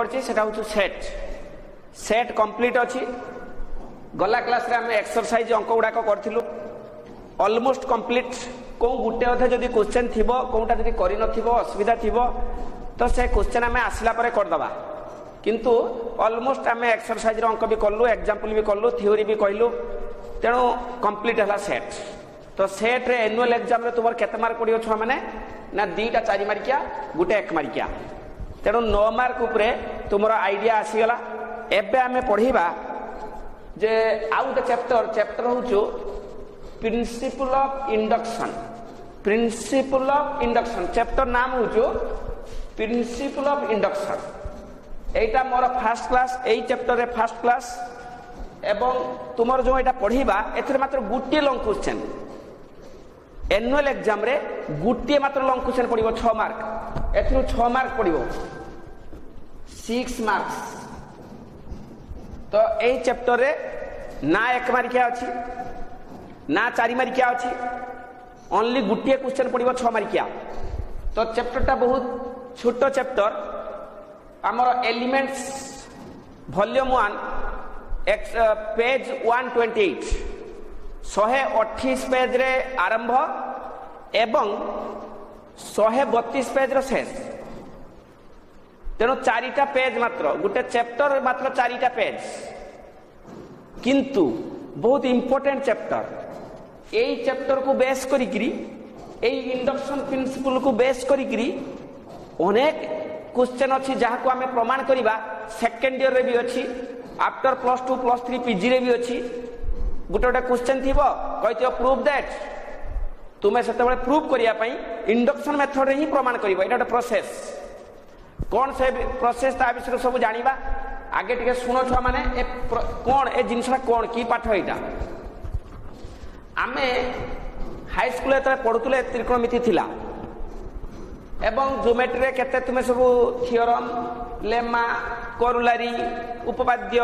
Set set complete अच्छी गला class रे आमे एक्सरसाइज अंक गुड़ाक करूँ ऑलमोस्ट कंप्लीट को गुटे अधे जदि क्वेश्चन थी कौटा जदि असुविधा थी तो से क्वेश्चन आमे आसला परे करदबा किंतु ऑलमोस्ट आमे एक्सरसाइज रो अंक भी कलु एग्जांपल भी कलु थ्योरी भी कहलु तेणु कंप्लीट है सेट तो सेट रे एनुअल एग्जाम रे तुमर केते मार्क पड़ियो छ माने ना दीटा 4 मार्किया गुटे 1 मार्किया तेणु 9 मार्क उपरे तुमर आइडिया आसीगला एबे आमे पढ़ीबा जे आउ गोटे चैप्टर होचो प्रिंसिपल ऑफ इंडक्शन चैप्टर नाम होचो प्रिंसिपल ऑफ इंडक्शन एटा मोर फर्स्ट क्लास एई चैप्टर रे फर्स्ट क्लास एवं तुमर जो एटा पढ़ीबा एथरे मात्र गुटे लॉन्ग क्वेश्चन एनुअल एग्जाम रे गुटे मात्र लॉन्ग क्वेश्चन पड़िबो 6 मार्क एथरु 6 मार्क पड़िबो 6 मार्क्स तो एई चैप्टर रे ना 1 मार्किया अछि ना 4 मार्किया अछि ओनली गुटे क्वेश्चन पड़िबो 6 मार्किया तो चैप्टर टा बहुत छोटो चैप्टर हमर एलिमेंट्स वॉल्यूम 1 पेज 128 128 पेज रे आरंभ एवं 132 पेज रो शेष तेणु 4टा पेज मात्र गोटे चैप्टर मात्र 4टा पेज किंतु बहुत इंपोर्टेंट चैप्टर एई चैप्टर को बेस करिकरी एई इंडक्शन प्रिंसिपल को बेस करिकरी अनेक क्वेश्चन अछि जहा को हमें प्रमाण करिबा सेकंड ईयर रे भी अछि आफ्टर +2 +3 पीजी रे भी अछि गोटे गोटे क्वेश्चन थिबो कहतियो प्रूफ दैट तुमे सेते बेले प्रूफ करिया पई इंडक्शन मेथड रे ही प्रमाण करिबो एटा प्रोसेस कौन से प्रोसेस ता विषय सब जानिबा आगे टिके सुनो छुआ माने ए कौन ए जिनसरा कौन की पाठ एटा आमे हाई स्कूल रे पढुतले त्रिकोणमिति थिला एवं ज्योमेट्री रे केते तुमे सब थ्योरम लेमा कोरोलारी उपपाद्य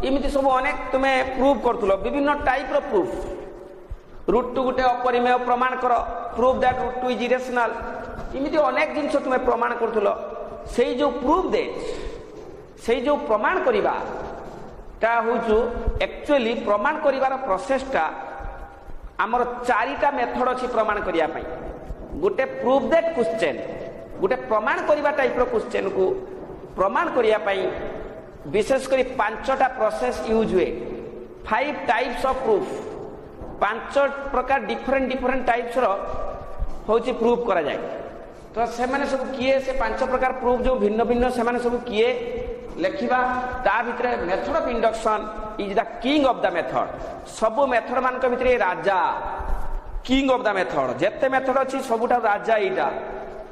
इमिति सब अनेक तुमे प्रूफ करथुलो विभिन्न टाइप रो प्रूफ रूट टू गुटे अपरिमेय प्रमाण करो proof that root two is irrational इमिति अनेक जिंस तुमे प्रमाण करथुलो सेई जो प्रूफ दे सेई जो प्रमाण करिबा ता होचु एक्चुअली प्रमाण करिवार प्रोसेस ता हमर 4टा मेथड अछि प्रमाण करिया पई गोटे प्रूफ दैट क्वेश्चन गोटे प्रमाण करिवा टाइप रो क्वेश्चन को प्रमाण करिया पई विशेष करी 5टा प्रोसेस यूज हुए 5 टाइप्स ऑफ प्रूफ 5 प्रकार डिफरेंट टाइप्स रो होची प्रूफ करा जाय तो से माने सब किए से 5 प्रकार प्रूफ जो भिन्न भिन्न से माने सब किए लेखिबा ता भितरे method of induction is the king of the method सब मेथड मान के भितरे राजा किंग ऑफ द मेथड जेते मेथड अछि सबुटा राजा इटा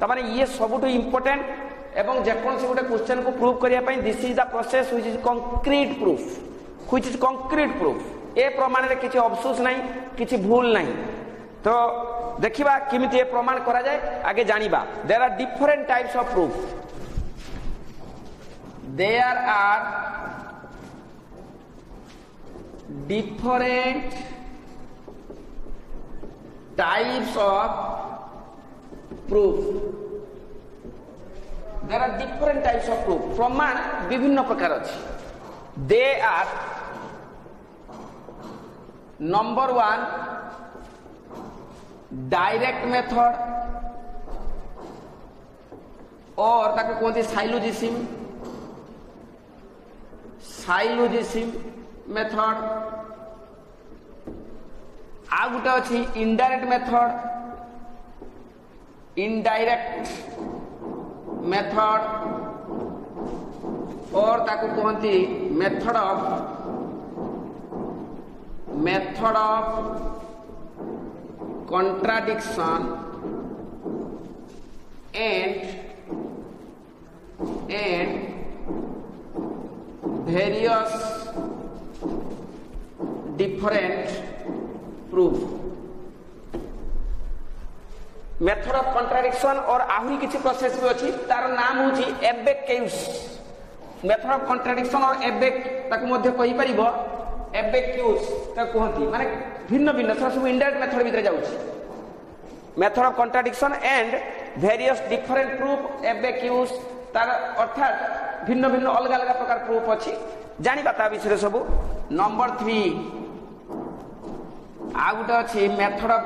त माने ये सबुटो इंपोर्टेंट एवं जेकोन से गोटे क्वेश्चन को प्रूव करिया पई this is the process which is concrete proof ए प्रमाण रे किछि अफसोस नहीं किछि भूल नहीं तो देखिबा किमिति ए प्रमाण करा जाय आगे जानिबा there are different types of proof there are different types of proof there are different types of proof प्रमाण विभिन्न प्रकार अछि they are number 1 direct method और ताको कोनती साइलोजिसिम मेथड आ गुटा अछि इनडायरेक्ट मेथड और ताको कहती method of contradiction and various different proof method of contradiction और आहुरी किछि प्रोसेस भी अछि तार नाम होछि एबेक्यूस मेथड ऑफ कॉन्ट्राडिक्शन और एबेक ताको मध्ये कहि परिबो एबेक्यूस ता कहंती माने भिन्न भिन्न सब इनडायरेक्ट मेथड भितरे जाउछि method of contradiction and various different proof एबेक्यूस तार अर्थात भिन्न भिन्न अलग अलग प्रकार प्रूफ अच्छी जानिबा ता विषय सब। नंबर 3 आ गोटे अच्छी मेथड ऑफ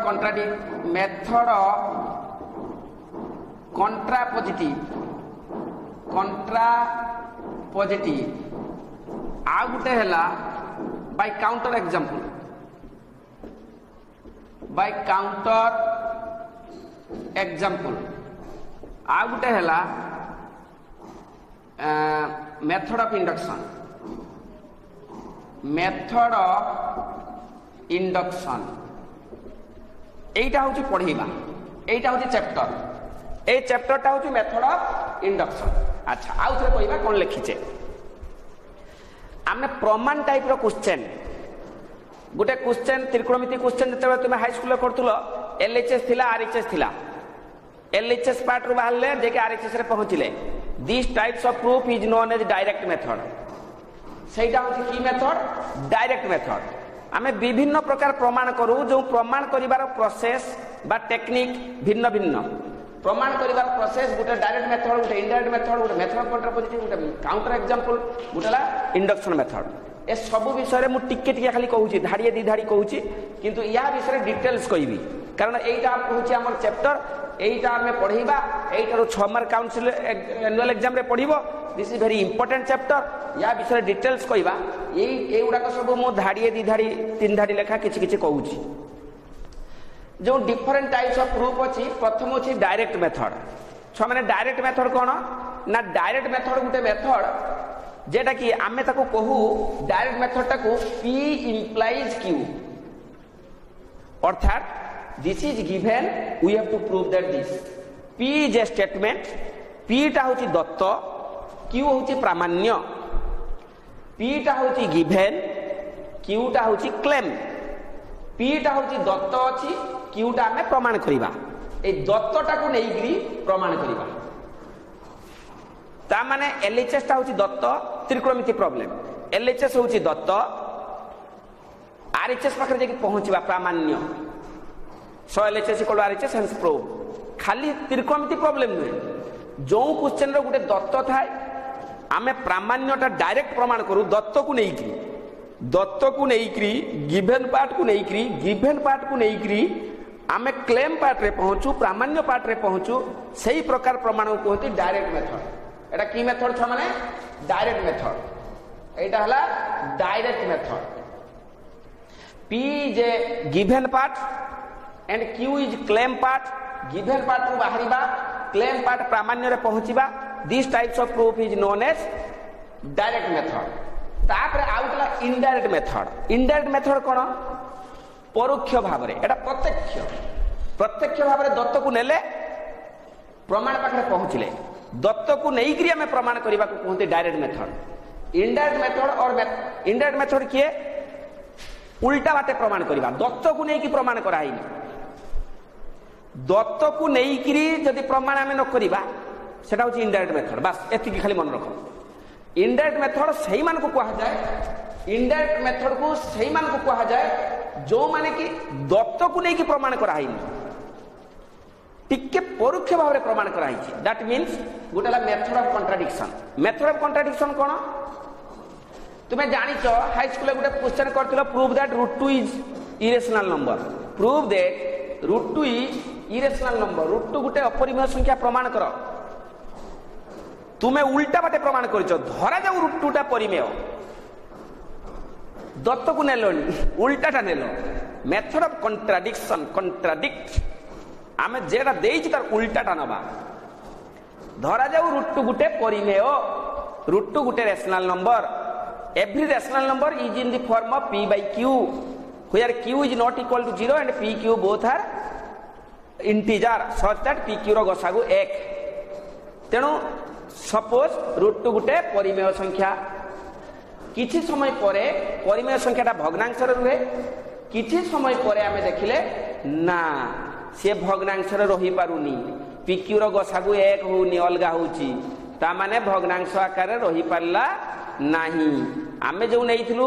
कंट्रापोजिटिव आ गोटे हैला बाय काउंटर एग्जांपल आ गोटे हैला मेथड ऑफ इंडक्शन एटा हूँ पढ़ेगा एटा हूँ चैप्टर ए चैप्टरटा हूँ मेथड ऑफ इंडक्शन। अच्छा आउ थे कहवा कौन लिखीचे आम प्रमाण टाइप रो क्वेश्चन गोटे क्वेश्चन त्रिकोणमिति क्वेश्चन जो तुम हाई स्कूल करथुलो एलएचएस थिला आरएचएस थिला एलएचएस पार्ट रो बाहरले जेके आरएचएस रे पहुंचले this types of proof is known as direct method सेटा होची की मेथड डायरेक्ट मेथड आमे विभिन्न प्रकार प्रमाण करू जो प्रमाण करिवार प्रोसेस बा टेक्निक भिन्न भिन्न प्रमाण करिवार प्रोसेस गोटे डायरेक्ट मेथड गोटे इनडायरेक्ट मेथड गोटे मेथड ऑफ कंट्रापोजिटिव गोटे काउंटर एग्जांपल गोटेला इंडक्शन मेथड ए सब विषय में टिके टिके खाली कहूची धाड़िए दी धाड़ी कहूची किंतु या विषय डिटेल्स कहबी कारण एटा कहूची हमर चैप्टर एटा हमें पढ़ेबा एटारो 6 मार्क काउंसिल एनुअल एग्जाम रे पढ़िबो this is very important chapter या विषय डिटेल्स कहबा एई उडा को सब मो धाड़िए दी धाड़ी 3 धाड़ी लेखा किछि किछि कहूची जो डिफरेंट टाइप्स ऑफ प्रूफ अछि प्रथम अछि डायरेक्ट मेथड छ माने डायरेक्ट मेथड कोन ना डायरेक्ट मेथड गुटे मेथड जेटा कि आमे ताको कहू डायरेक्ट मेथड ताको P implies Q अर्थात this is given we have to prove that this P is a statement P टा होची दत्त Q होची प्रामाण्य P टा होची गिवन Q टा होची क्लेम P टा होची दत्त अछि Q टा हमें प्रमाण करिबा ए दत्तटा को नेइग्री प्रमाण करिबा ता माने एलएचएस टा होची दत्त त्रिकोणमिति प्रॉब्लम एलएचएस होची दत्त आरएचएस पाखरे जेकी पहुंचबा प्रामाण्य so LHS equal RHS hence prove खाली त्रिकोणमिति प्रॉब्लम नुहे जो क्वेश्चन रो गुटे दत्त थाए आमे प्रामाण्यटा डायरेक्ट प्रमाण करू दत्त को नेइकरी गिवन पार्ट को नेइकरी आमे क्लेम पार्ट रे पहुंचू प्रामाण्य पार्ट रे पहुंचू सही प्रकार प्रमाण को कहती डायरेक्ट मेथड एटा की मेथड छ माने डायरेक्ट मेथड एटा हला direct method P is a given part and Q is claim part given part को बाहरिबा क्लेम पार्ट प्रामाण्य रे पहुंचीबा this types of proof is known as direct method तापर आउटला इनडायरेक्ट मेथड कोन परोक्ष भाव रे एटा प्रत्यक्ष भाव रे दत्त को नेले प्रमाण पाखरे पहुंचले दत्त को नेइकरी हमें प्रमाण करबा को कहते डायरेक्ट मेथड इनडायरेक्ट मेथड किए उल्टा बाटे प्रमाण करबा दत्त को नेइकी प्रमाण कराई दत्त को नेइकरी जदि प्रमाण हमें न करबा सेटा होची इनडायरेक्ट मेथड बस एति की खाली मन रखो इनडायरेक्ट मेथड सही मान को कहा जाए इनडायरेक्ट मेथड को सही मान को कहा जाए जो माने कि दत्त को नेइकी प्रमाण कराई टिके परोक्ष भाव रे प्रमाण कराई दैट मींस गोटेला मेथड ऑफ कंट्राडिक्शन कोन तुमे जानिचो हाई स्कूल गोटे क्वेश्चन करथिलो prove that √2 is irrational number √2 गोटे अपरिमेय संख्या प्रमाण करो तुमे उल्टा बाटे प्रमाण करिचो धरा जाऊ √2 टा परिमेय दत्त को नेलोनी उल्टाटा नेलो मेथड ऑफ कंट्राडिक्ट आमे जेटा देइछि तार उल्टाटा नबा धरा जाऊ √2 गुटे परिमेय √2 गुटे rational number every rational number is in the form of P by Q where Q is not equal to 0 and PQ both are integer such that PQ रो गसागु 1 तेणु सपोज √2 गुटे परिमेय संख्या किछि समय परे परिमेय संख्याटा भग्नांश रे रुहे किछि समय परे आमे देखिले ना से भग्नांश रे रही पारुनी PQ रो गसागु 1 होउनी अलगा होउची ता माने भग्नांश आकार रही पारला नाही आमे जो नेइथिलु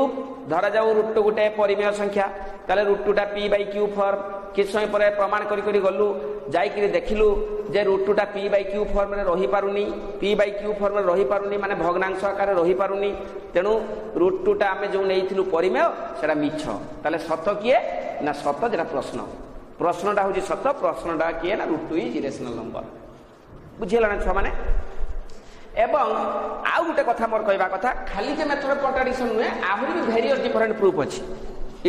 धरा जाऊ √2 गुटे परिमेय संख्या ताले √2 टा P by Q फॉर्म किछ समय परे प्रमाण करी गलु जाई कि देखिलु जे रूट टू टा पी बाई क्यू फॉर्म रे रही पारुनी, पी बाई क्यू फॉर्म रे रही पारुनी माने भग्नांश आकार रही पारुनी, तेणु रूट टू टा आमे जो नेइथिलु परिमेय सेटा मिछ। ताले सत किए ना सत जेटा प्रश्नटा हूँ सत, प्रश्नटा किए ना root two is irrational number. बुझीगला छुआ मैंने। एवं आउ गोटे कथा मोर कहवा कथा खाली जे मेथड ऑफ कॉन्ट्राडिक्शन नुहे, आहरी भी वेरियस डिफरेंट प्रूफ अछि।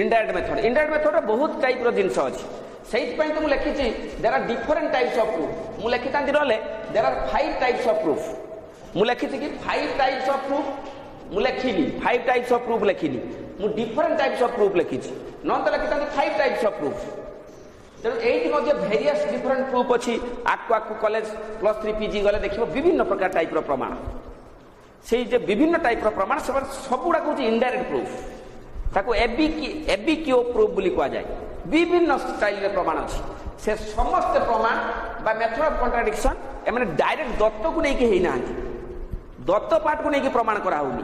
इनडायरेक्ट मेथड बहुत टाइप रो जिंस अछि, सेइत पई तो मु लिखि छि there are different types of proof. मु लिखि तांती रहले there are 5 types of proof. मु लिखि छि कि 5 टाइप्स ऑफ प्रूफ, मु लिखिली 5 टाइप्स ऑफ प्रूफ लिखिली, मु डिफरेंट टाइप्स ऑफ प्रूफ लिखि छि, न तो लिखि तांती 5 टाइप्स ऑफ प्रूफ। तेणु ये भेरियस डिफरेंट प्रूफ अच्छी। आकु आकु कॉलेज +3 पीजी गले देखिए विभिन्न प्रकार टाइप प्रमाण, से विभिन्न टाइप प्रमाण सबुड़ा हूँ इनडायरेक्ट प्रूफ, ताको एबीक्यू प्रूफ बोली कह जाए। विभिन्न स्टाइल प्रमाण अच्छी, से समस्त प्रमाण बा मेथड ऑफ कॉन्ट्राडिक्शन एमाने डायरेक्ट दत्त को लेकिन होना, दत्त पार्ट को लेकिन प्रमाण कराऊनी,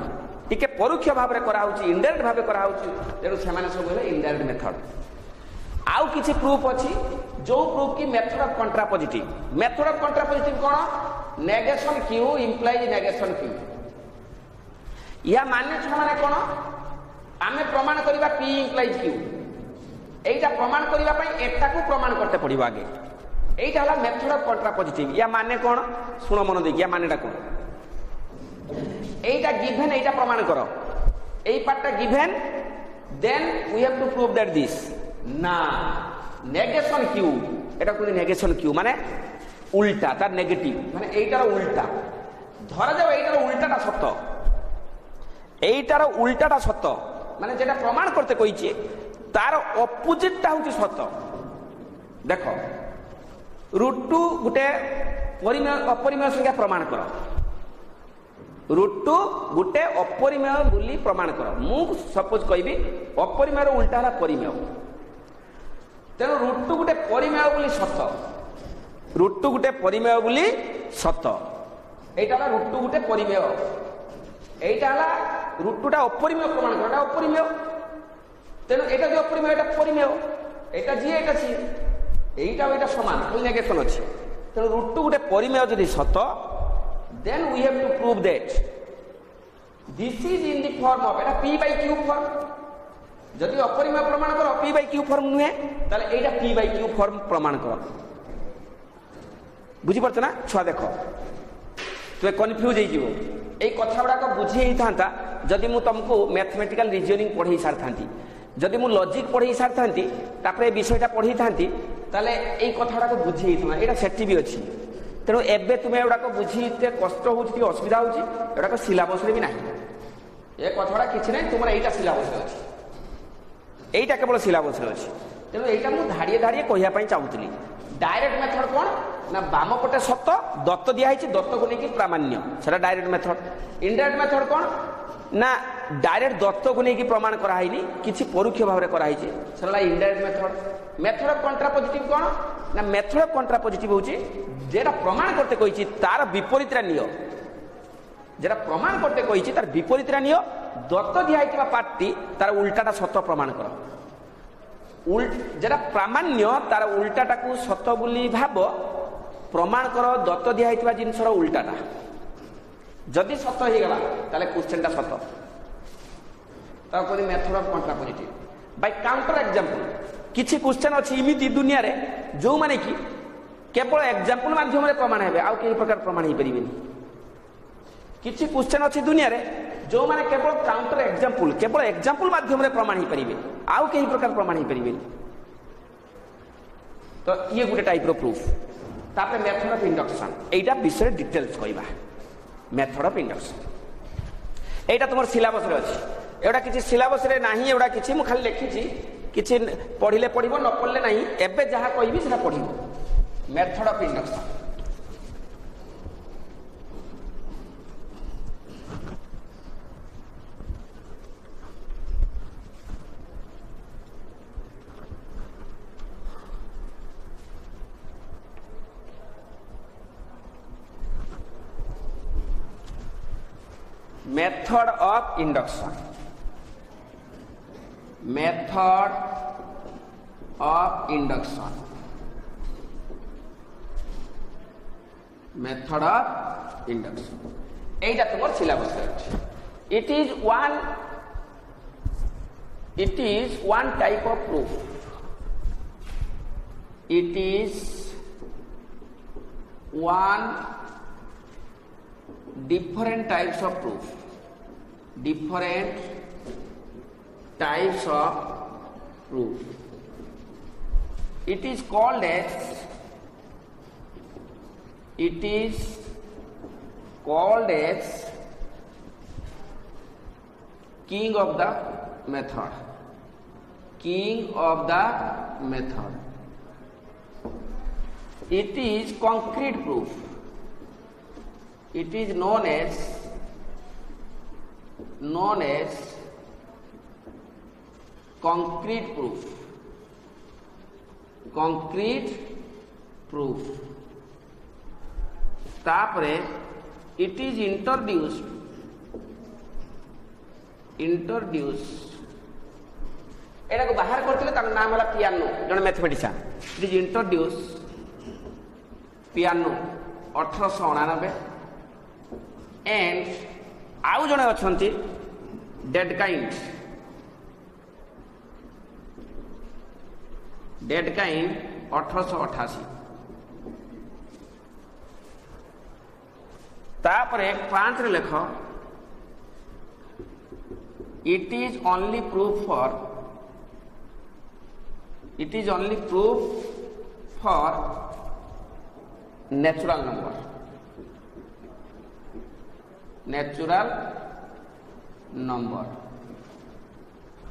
टिके परोक्ष भाव में कराऊँ, इनडायरेक्ट भाव कराऊँ। तेणु से सब इनडायरेक्ट मेथड। आउ किछि प्रूफ अछि जो प्रूफ की method of contrapositive. Method of contrapositive cone? Negation Q implies negation Q. या माने छ माने कोन? आमे प्रमाण करिबा p इंप्लाइज q, एटा प्रमाण करिबा पई एटा को प्रमाण करते पड़िबो आगे। एटा हला मेथड ऑफ कॉन्ट्रापोजिटिव। या माने कोन? सुनो मन देखि, या मानेटा कोन? एटा गिवन, एटा प्रमाण करो, एई पार्टटा given, then we have to prove that this ना नेगेशन क्यू। एटा कोन नेगेशन क्यू माने उल्टा, तार नेगेटिव माने एटार उल्टा। धरा जाओ एटार उल्टाटा सत्य, एटार उल्टाटा सत्य माने जेटा प्रमाण करते कहिछि तार अपोजिटटा होछि सत्य। देखो रूट टू गुटे अपरिमेय संख्या प्रमाण करो, रूट टू गुटे अपरिमेय बोली प्रमाण करो। मु सपोज कहबी अपरिमेयर उल्टा हला परिमेय, तेणु रूट टू गुटे परिमेय बोली सत, रूट टू गुटे परिमेय बोली सत। एटा हला रूट टू गुटे परिमेय, एटा हला रूट टू टा अपरिमेय प्रमाण करो, एटा अपरिमेय। तेणु एटा जो अपरिमेय एटा परिमेय, एटा जी एटा सी, एटा एटा समान, खाली नेगेशन अछि। तेणु रूट टू गुटे परिमेय जदि सत, then we have to prove that this is in the form of Etah p by q form। जदि अपरिमेय प्रमाण करो p by q फॉर्म नुहे, ताले एटा p by q फॉर्म प्रमाण करो। बुझी पड़छ ना छुआ? देखो तुमे कन्फ्यूज हो एई कथा गुडा को बुझी ही थांता जदि मु तुमको मैथमेटिकल रीजनिंग पढ़ाई सार थांती, जदि मु लॉजिक पढ़ाई सार थांती, तापरे विषयटा पढ़ाई थांती, ताले एई कथा गुडा को बुझी ही थाना। एटा सेठी भी अछि। तेणु एबे तुम्हें एगुड़ाक बुझीते कष्ट होती असुविधा होगी, एगुड़ाक सिलेबस भी ना, ये कथा किसी ना तुम यहीटा सिलेबस अच्छी, यहीटा केवल सिलेबस अच्छी। तेणु यहीटा मुझे धाड़िए धाड़िए कहवाई चाहूली। डायरेक्ट मेथड कौन ना बाम पटे सत, दत्त दिखाई, दत्त को लेकिन प्रामाण्य, से डायरेक्ट मेथड। इनडायरेक्ट मेथड कौन ना डायरेक्ट दत्त को लेकिन प्रमाण कराई, किसी परोक्ष भाव में कराई, से indirect method. Method of contrapositive कौन ना मेथड ऑफ कॉन्ट्रापोजिटिव होची जेटा प्रमाण करते कहिछि तार विपरीत रा नियो, जेटा प्रमाण करते कहिछि तार विपरीत रा नियो, दत्त दिहाइतिबा पार्टी तार उल्टाटा सत प्रमाण करो। जेटा प्रामाण्य तार उल्टाटा को सत बोली भाव प्रमाण करो, दत्त दिहाइतिबा जिनसर उल्टाटा। जदि सत हो गला ताले क्वेश्चनटा सत, ता कोनी method of contrapositive. By counter example किछि क्वेश्चन अछि इमिति दुनिया रे जो माने कि केवल एग्जांपल माध्यम रे प्रमाण हेबे, आउ केही प्रकार प्रमाण ही परिबेनी। किछि क्वेश्चन अछि दुनिया रे जो माने केवल काउंटर एग्जांपल, केवल एग्जांपल माध्यम रे प्रमाण ही परिबे, आउ केही प्रकार प्रमाण ही परिबेनी। तो ये गुटे टाइप रो प्रूफ। तापर मेथड ऑफ इंडक्शन, एटा विषय डिटेल्स कहबा। मेथड ऑफ इंडक्शन एटा तुमर सिलेबस रे अछि, एटा किछि सिलेबस रे नाही, एटा किछि मु खाली लिखि छि, किछि पढिले पढिबो न पढले नाही, एबे जहा कहबी सेटा पढिबो। Method of induction method of induction, method of induction method of induction एटा तुम syllabus it is one type of proof it is one different types of proof it is called as king of the method. It is concrete proof. It is known as concrete proof. तापरे it is introduced एटा को बाहर करथिले तार नाम होला piano जण mathematician it is introduce piano 1899 and आउ जणे अछंती डेडकाइंड 1888 तापरे 5 रे लेख it is only proof for natural number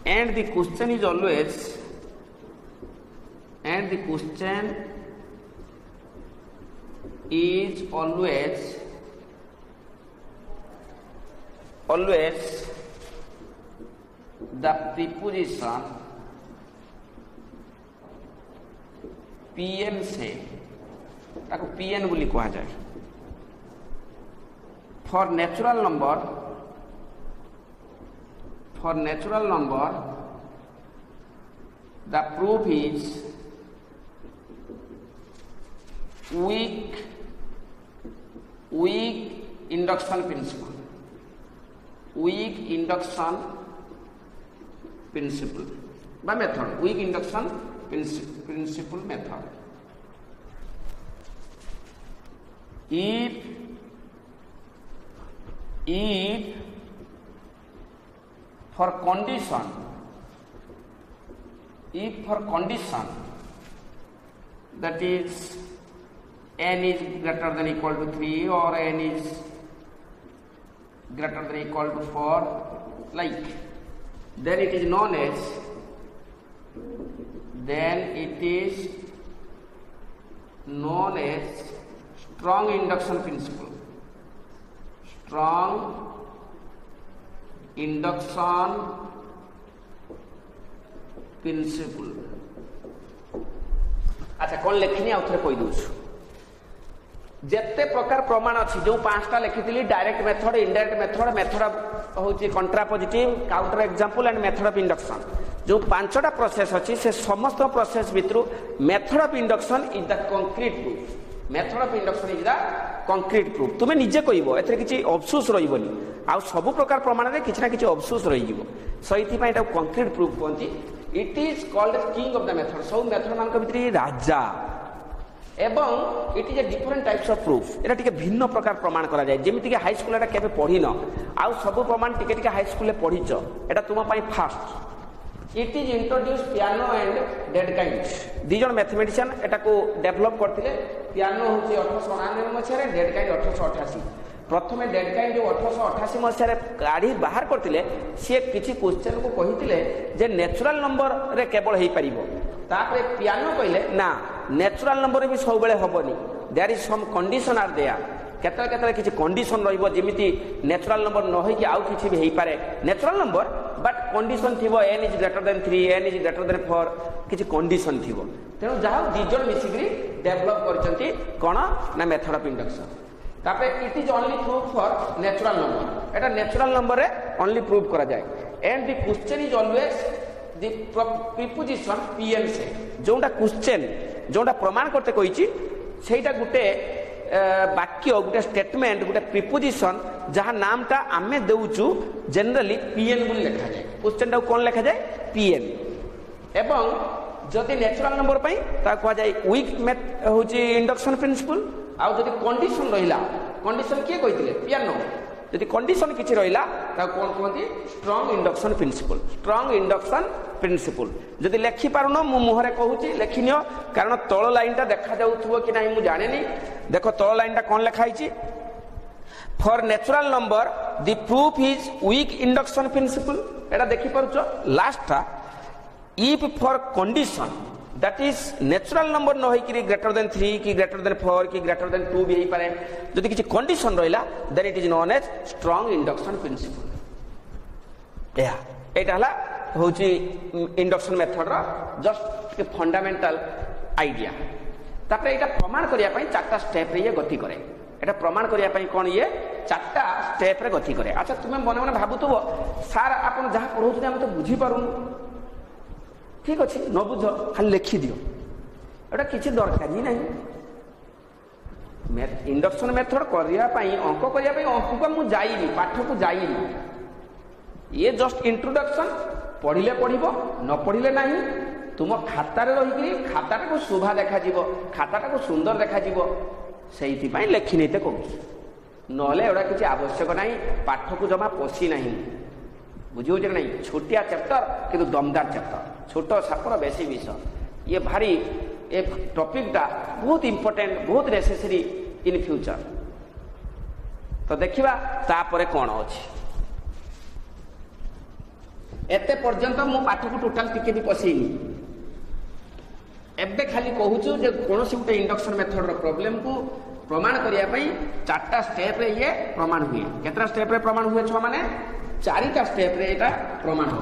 and the question is always the preposition pn से ताको pn बोली कहा जाए for natural number the proof is weak induction principle by method weak induction principle method if for condition that is n is greater than equal to 3 or n is greater than equal to 4 like then it is known as strong induction principle अच्छा कौन लिखनी आउ थे कही दूसु जेते प्रकार प्रमाण अच्छी जो 5टा लिखी डायरेक्ट मेथड इनडायरेक्ट मेथड होची contrapositive counter example and method of induction जो 5टा प्रोसेस अच्छी से समस्त प्रोसेस भितर method of induction is the concrete proof तुम निजे कहब ए किसी अफसोस रही सब प्रकार प्रमाण में किसी ना कि अफसोस रही सही कंक्रीट प्रूफ कहती it is called king of the method सब मेथड मान भीतर राजा एवं it is a different types of proof एटा टिके भिन्न प्रकार प्रमाण करा जाए जेमिति कि हाई स्कूल एटा केबे पढ़ी न आउ सब प्रमाण टिके टिके हाई स्कूल पढ़ीच एटा तुम पई first it is introduce Peano and Dedekind दी जन मैथमेटिशियन एटा को डेवलप करथिले पियानो होची 1899 मसिया रे डेडकाइंड 1888 प्रथमे डेडकाइंड जो 1888 मसिया रे गाड़ी बाहर करथिले से किछि क्वेश्चन को कहिथिले जे नेचुरल नंबर रे केवल हेई परिबो तापरे पियानो कहले ना नेचुरल नंबर भी सब बेले हबनी there is some condition are there केतले किछि कंडीशन रहइबो जेमिति नेचुरल नंबर न होई कि आउ किछि भी हेई पारे नेचुरल नंबर बट कंडीशन थिबो n is greater than 3 n is greater than 4 किछि कंडीशन थिबो तेनु जहा दी जण मिसिग्री डेवलप करचंती कोन ना मेथड ऑफ इंडक्शन तापरे it is only proof for natural number Etah natural number रे ओनली प्रूफ करा जाय and the question is always the preposition pn से जोंडा क्वेश्चन जोंडा प्रमाण करते कहिछि सेटा गुटे वाक्य गोटे स्टेटमेंट गोटे प्रिपोजिशन जहाँ नामटा आमे देउचु जनरली पीएन बोली लिखा जाए क्वेश्चन टा कोन लिखा जाए पीएन एवं जदि नेचुरल नंबर पई ता कहा जाए वीक मेथ होची इंडक्शन प्रिंसिपल आ जदि कंडीशन रहिला कंडीशन किए कहिथिले पियानो जदि कंडीशन किछि रहिला ता कोन कहती strong induction principal strong induction principal जदि लेखि पारुनो मु मुहरे कहूची लेखिनियो कारण तळ लाइनटा देखा जाउथबो कि नाही मु जाने नी देखो तळ लाइनटा कोन लिखा हिची for natural number the proof is weak induction principal एटा देखि पारुचो लास्ट टा if for condition that is natural number न होई कि ग्रेटर देन 3 कि ग्रेटर देन 4 कि ग्रेटर देन 2 भी होई पारे जदि किछि कंडीशन रहिला then it is known as strong induction principle या एटा हला होची इंडक्शन मेथड रा जस्ट फंडामेंटल आइडिया तापर एटा प्रमाण करिया पई चारटा स्टेप रे ये गति करे एटा प्रमाण करिया पई कोन ये चारटा स्टेप रे गति करे अच्छा तुमे मने मने भाबुतबो सर आपण जहा पढौछु हम तो बुझी पारुन ठीक अच्छे न बुझ खाली लिखि दियो एटा किसी दरकार ही नहीं इंडक्शन मेथड करिया पई अंक करिया पई अंक को मु जाईनी पाठ को जाईनी ये जस्ट इंट्रोडक्शन पढ़िले पढ़िबो न पढ़िले नहीं तुम खातार रही खाताटा को शोभा देखा जीवो खाताटा को सुंदर देखा जीवो सेइथि पई लेखि नेते कहूँ नले एटा किसी आवश्यक नहीं पाठ को जमा पशी नहीं बुझे कि नहीं छोटिया चैप्टर किंतु दमदार चैप्टर छोट सापर बेसी विष ये भारी एक टॉपिकटा बहुत इंपोर्टेंट बहुत नेसेसरी इन फ्यूचर तो देखिबा तापरे कोन अछि एते पर्यंत मु पाठ को टोटल टिके भी पसेनी एबे खाली कहूछु जे कोनोसी गुटे इंडक्शन मेथड रो प्रॉब्लम को प्रमाण करिया पई चारटा स्टेप रे ये प्रमाण हुए केतरा स्टेप रे प्रमाण हुए छ माने चारिटा स्टेप रे एटा प्रमाण हो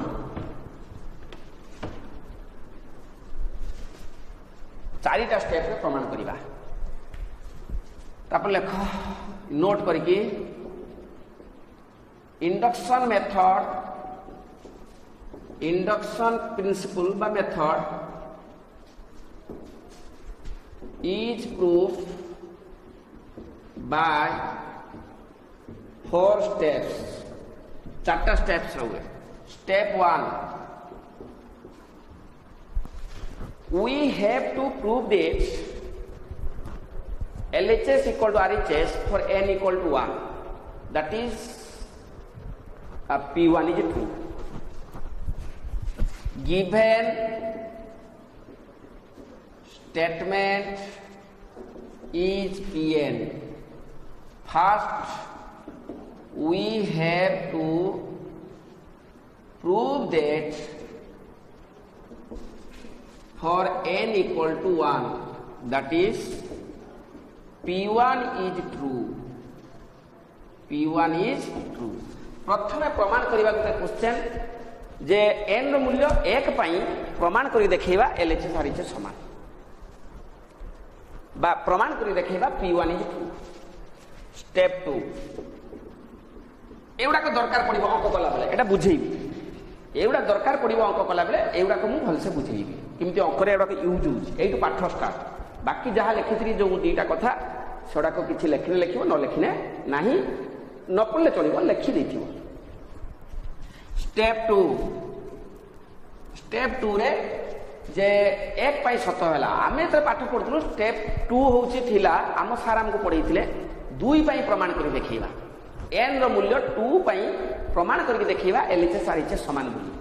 चारिटा स्टेप रे प्रमाण करिबा तापर लेख नोट करके इंडक्शन मेथड इंडक्शन प्रिंसिपल बा method is proved by 4 steps चारटा स्टेप्स हुए step 1 we have to prove that LHS equal to RHS for n equal to 1 that is P1 is true given statement is Pn. First, we have to prove that for n equal to 1, that is P1 is true. P1 is true. प्रथमे प्रमाण करबा गोटे question जे n रो मूल्य 1 पई प्रमाण करी देखैबा LHS RHS समान बा प्रमाण करी देखैबा P1 इज ट्रू स्टेप 2 एउडा को दरकार पड़िबो अंक कला बेले एटा बुझेइबी एउडा दरकार पड़िबो अंक कला बेले एउडा को मु भलसे बुझेइबी किमति अंक रे एउडा को यूज होउछ एटु पाठ स्टार्ट बाकी जहा लिखित्री जो दीटा कथा सेडा को किछि लेखिने लेखिबो न लेखिने नाही न पड़ले चलिबो लेखि देथिबो स्टेप 2 रे जे एक पाई सत है आम तो पाठ पढ़ु स्टेप 2 हूँ आम सार आमको पढ़े 2 पाई प्रमाण कर देखा एन रूल्य 2 पाई प्रमाण करके देखा LHS RHS समान बोली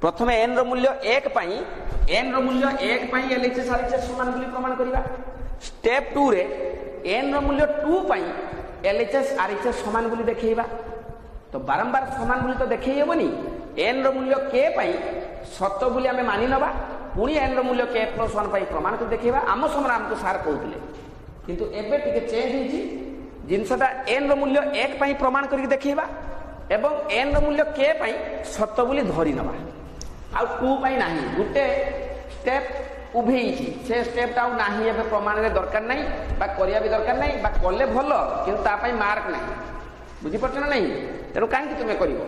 प्रथम एन रूल्य 1 पाई एन रूल्य 1 पाई LHS RHS समान बोली प्रमाण करवा स्टेप 2 रे एन रूल्य 2 पाई LHS RHS समान बोली देखा तो बारंबार समान बोली तो देखे हेबनी एन रूल्य के पाई सत बोली आम मानि नबा पुणी एन मूल्य के प्लस 1 पाई प्रमाण कर देखा आम समय आमको सार कहते किंतु एबे टिके चेंज होइछि जिनसटा एन मूल्य 1 पाई प्रमाण कर देखा एवं एन मूल्य के पाई सत बोली धरी नबा आ 2 पाई नाही गुटे स्टेप उभेइछि से स्टेप टा नाही एबे प्रमाण रे दरकार नाही बा करिया भी दरकार नाही बा कले भलो किंतु ता पाई मार्क नाही बुझी पड़छ ना नहीं तेनु काहे कि तुमे करिवो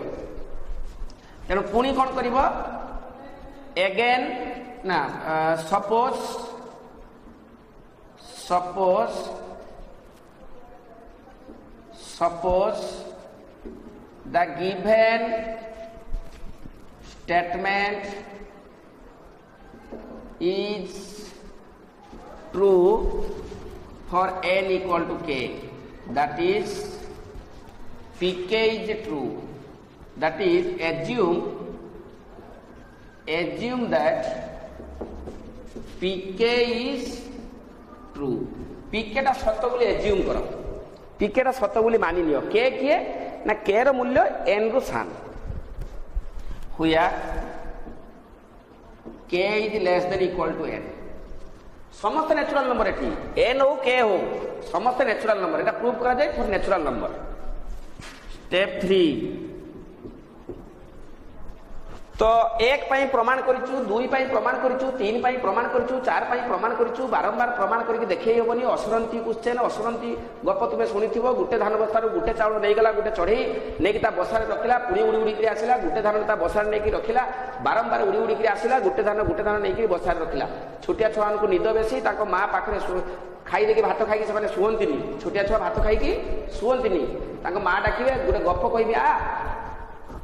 तेनु पुणी कोन करिवो again ना suppose suppose the given statement is true for n equal to k, that is pk is true, that is assume that pk is true. pk टा सत्य बोली assume करो, pk टा सत्य बोली मानि लियो। k किए ना k रो मूल्य n रु सान हुआ k is less than equal to n। समस्त नेचुरल नंबर एटी n हो k हो समस्त नेचुरल नंबर, एटा प्रूव करा जाए फॉर नेचुरल नंबर। स्टेप 3 तो 1 पाई प्रमाण करिचु, 2 पाई प्रमाण करिचु, 3 पाई प्रमाण करिचु, 4 पाई प्रमाण करिचु, बारंबार प्रमाण करके देखै हेबनी। असरंती क्वेश्चन असरंती गप तुमे सुनिथिबो, गुटे धान बस्तार गुटे चाउल नै गला, गुटे चढ़ी नै कि ता बसार रखिला, पुणी उड़ी उड़ी के आसिला, गुटे धान ता बसार नै कि रखिला, बारंबार उड़ी उड़ी के आसिला, गुटे धान नै कि बसार रखिला। छोटिया छुआन को निद बेसी, ताको मां पाखरे खाई देके भात खाई से शुवंतिनी, छोटिया छुआ भात खाई शुवंतिनी, ताको मां डाकिबे गुटे गप कहबी आ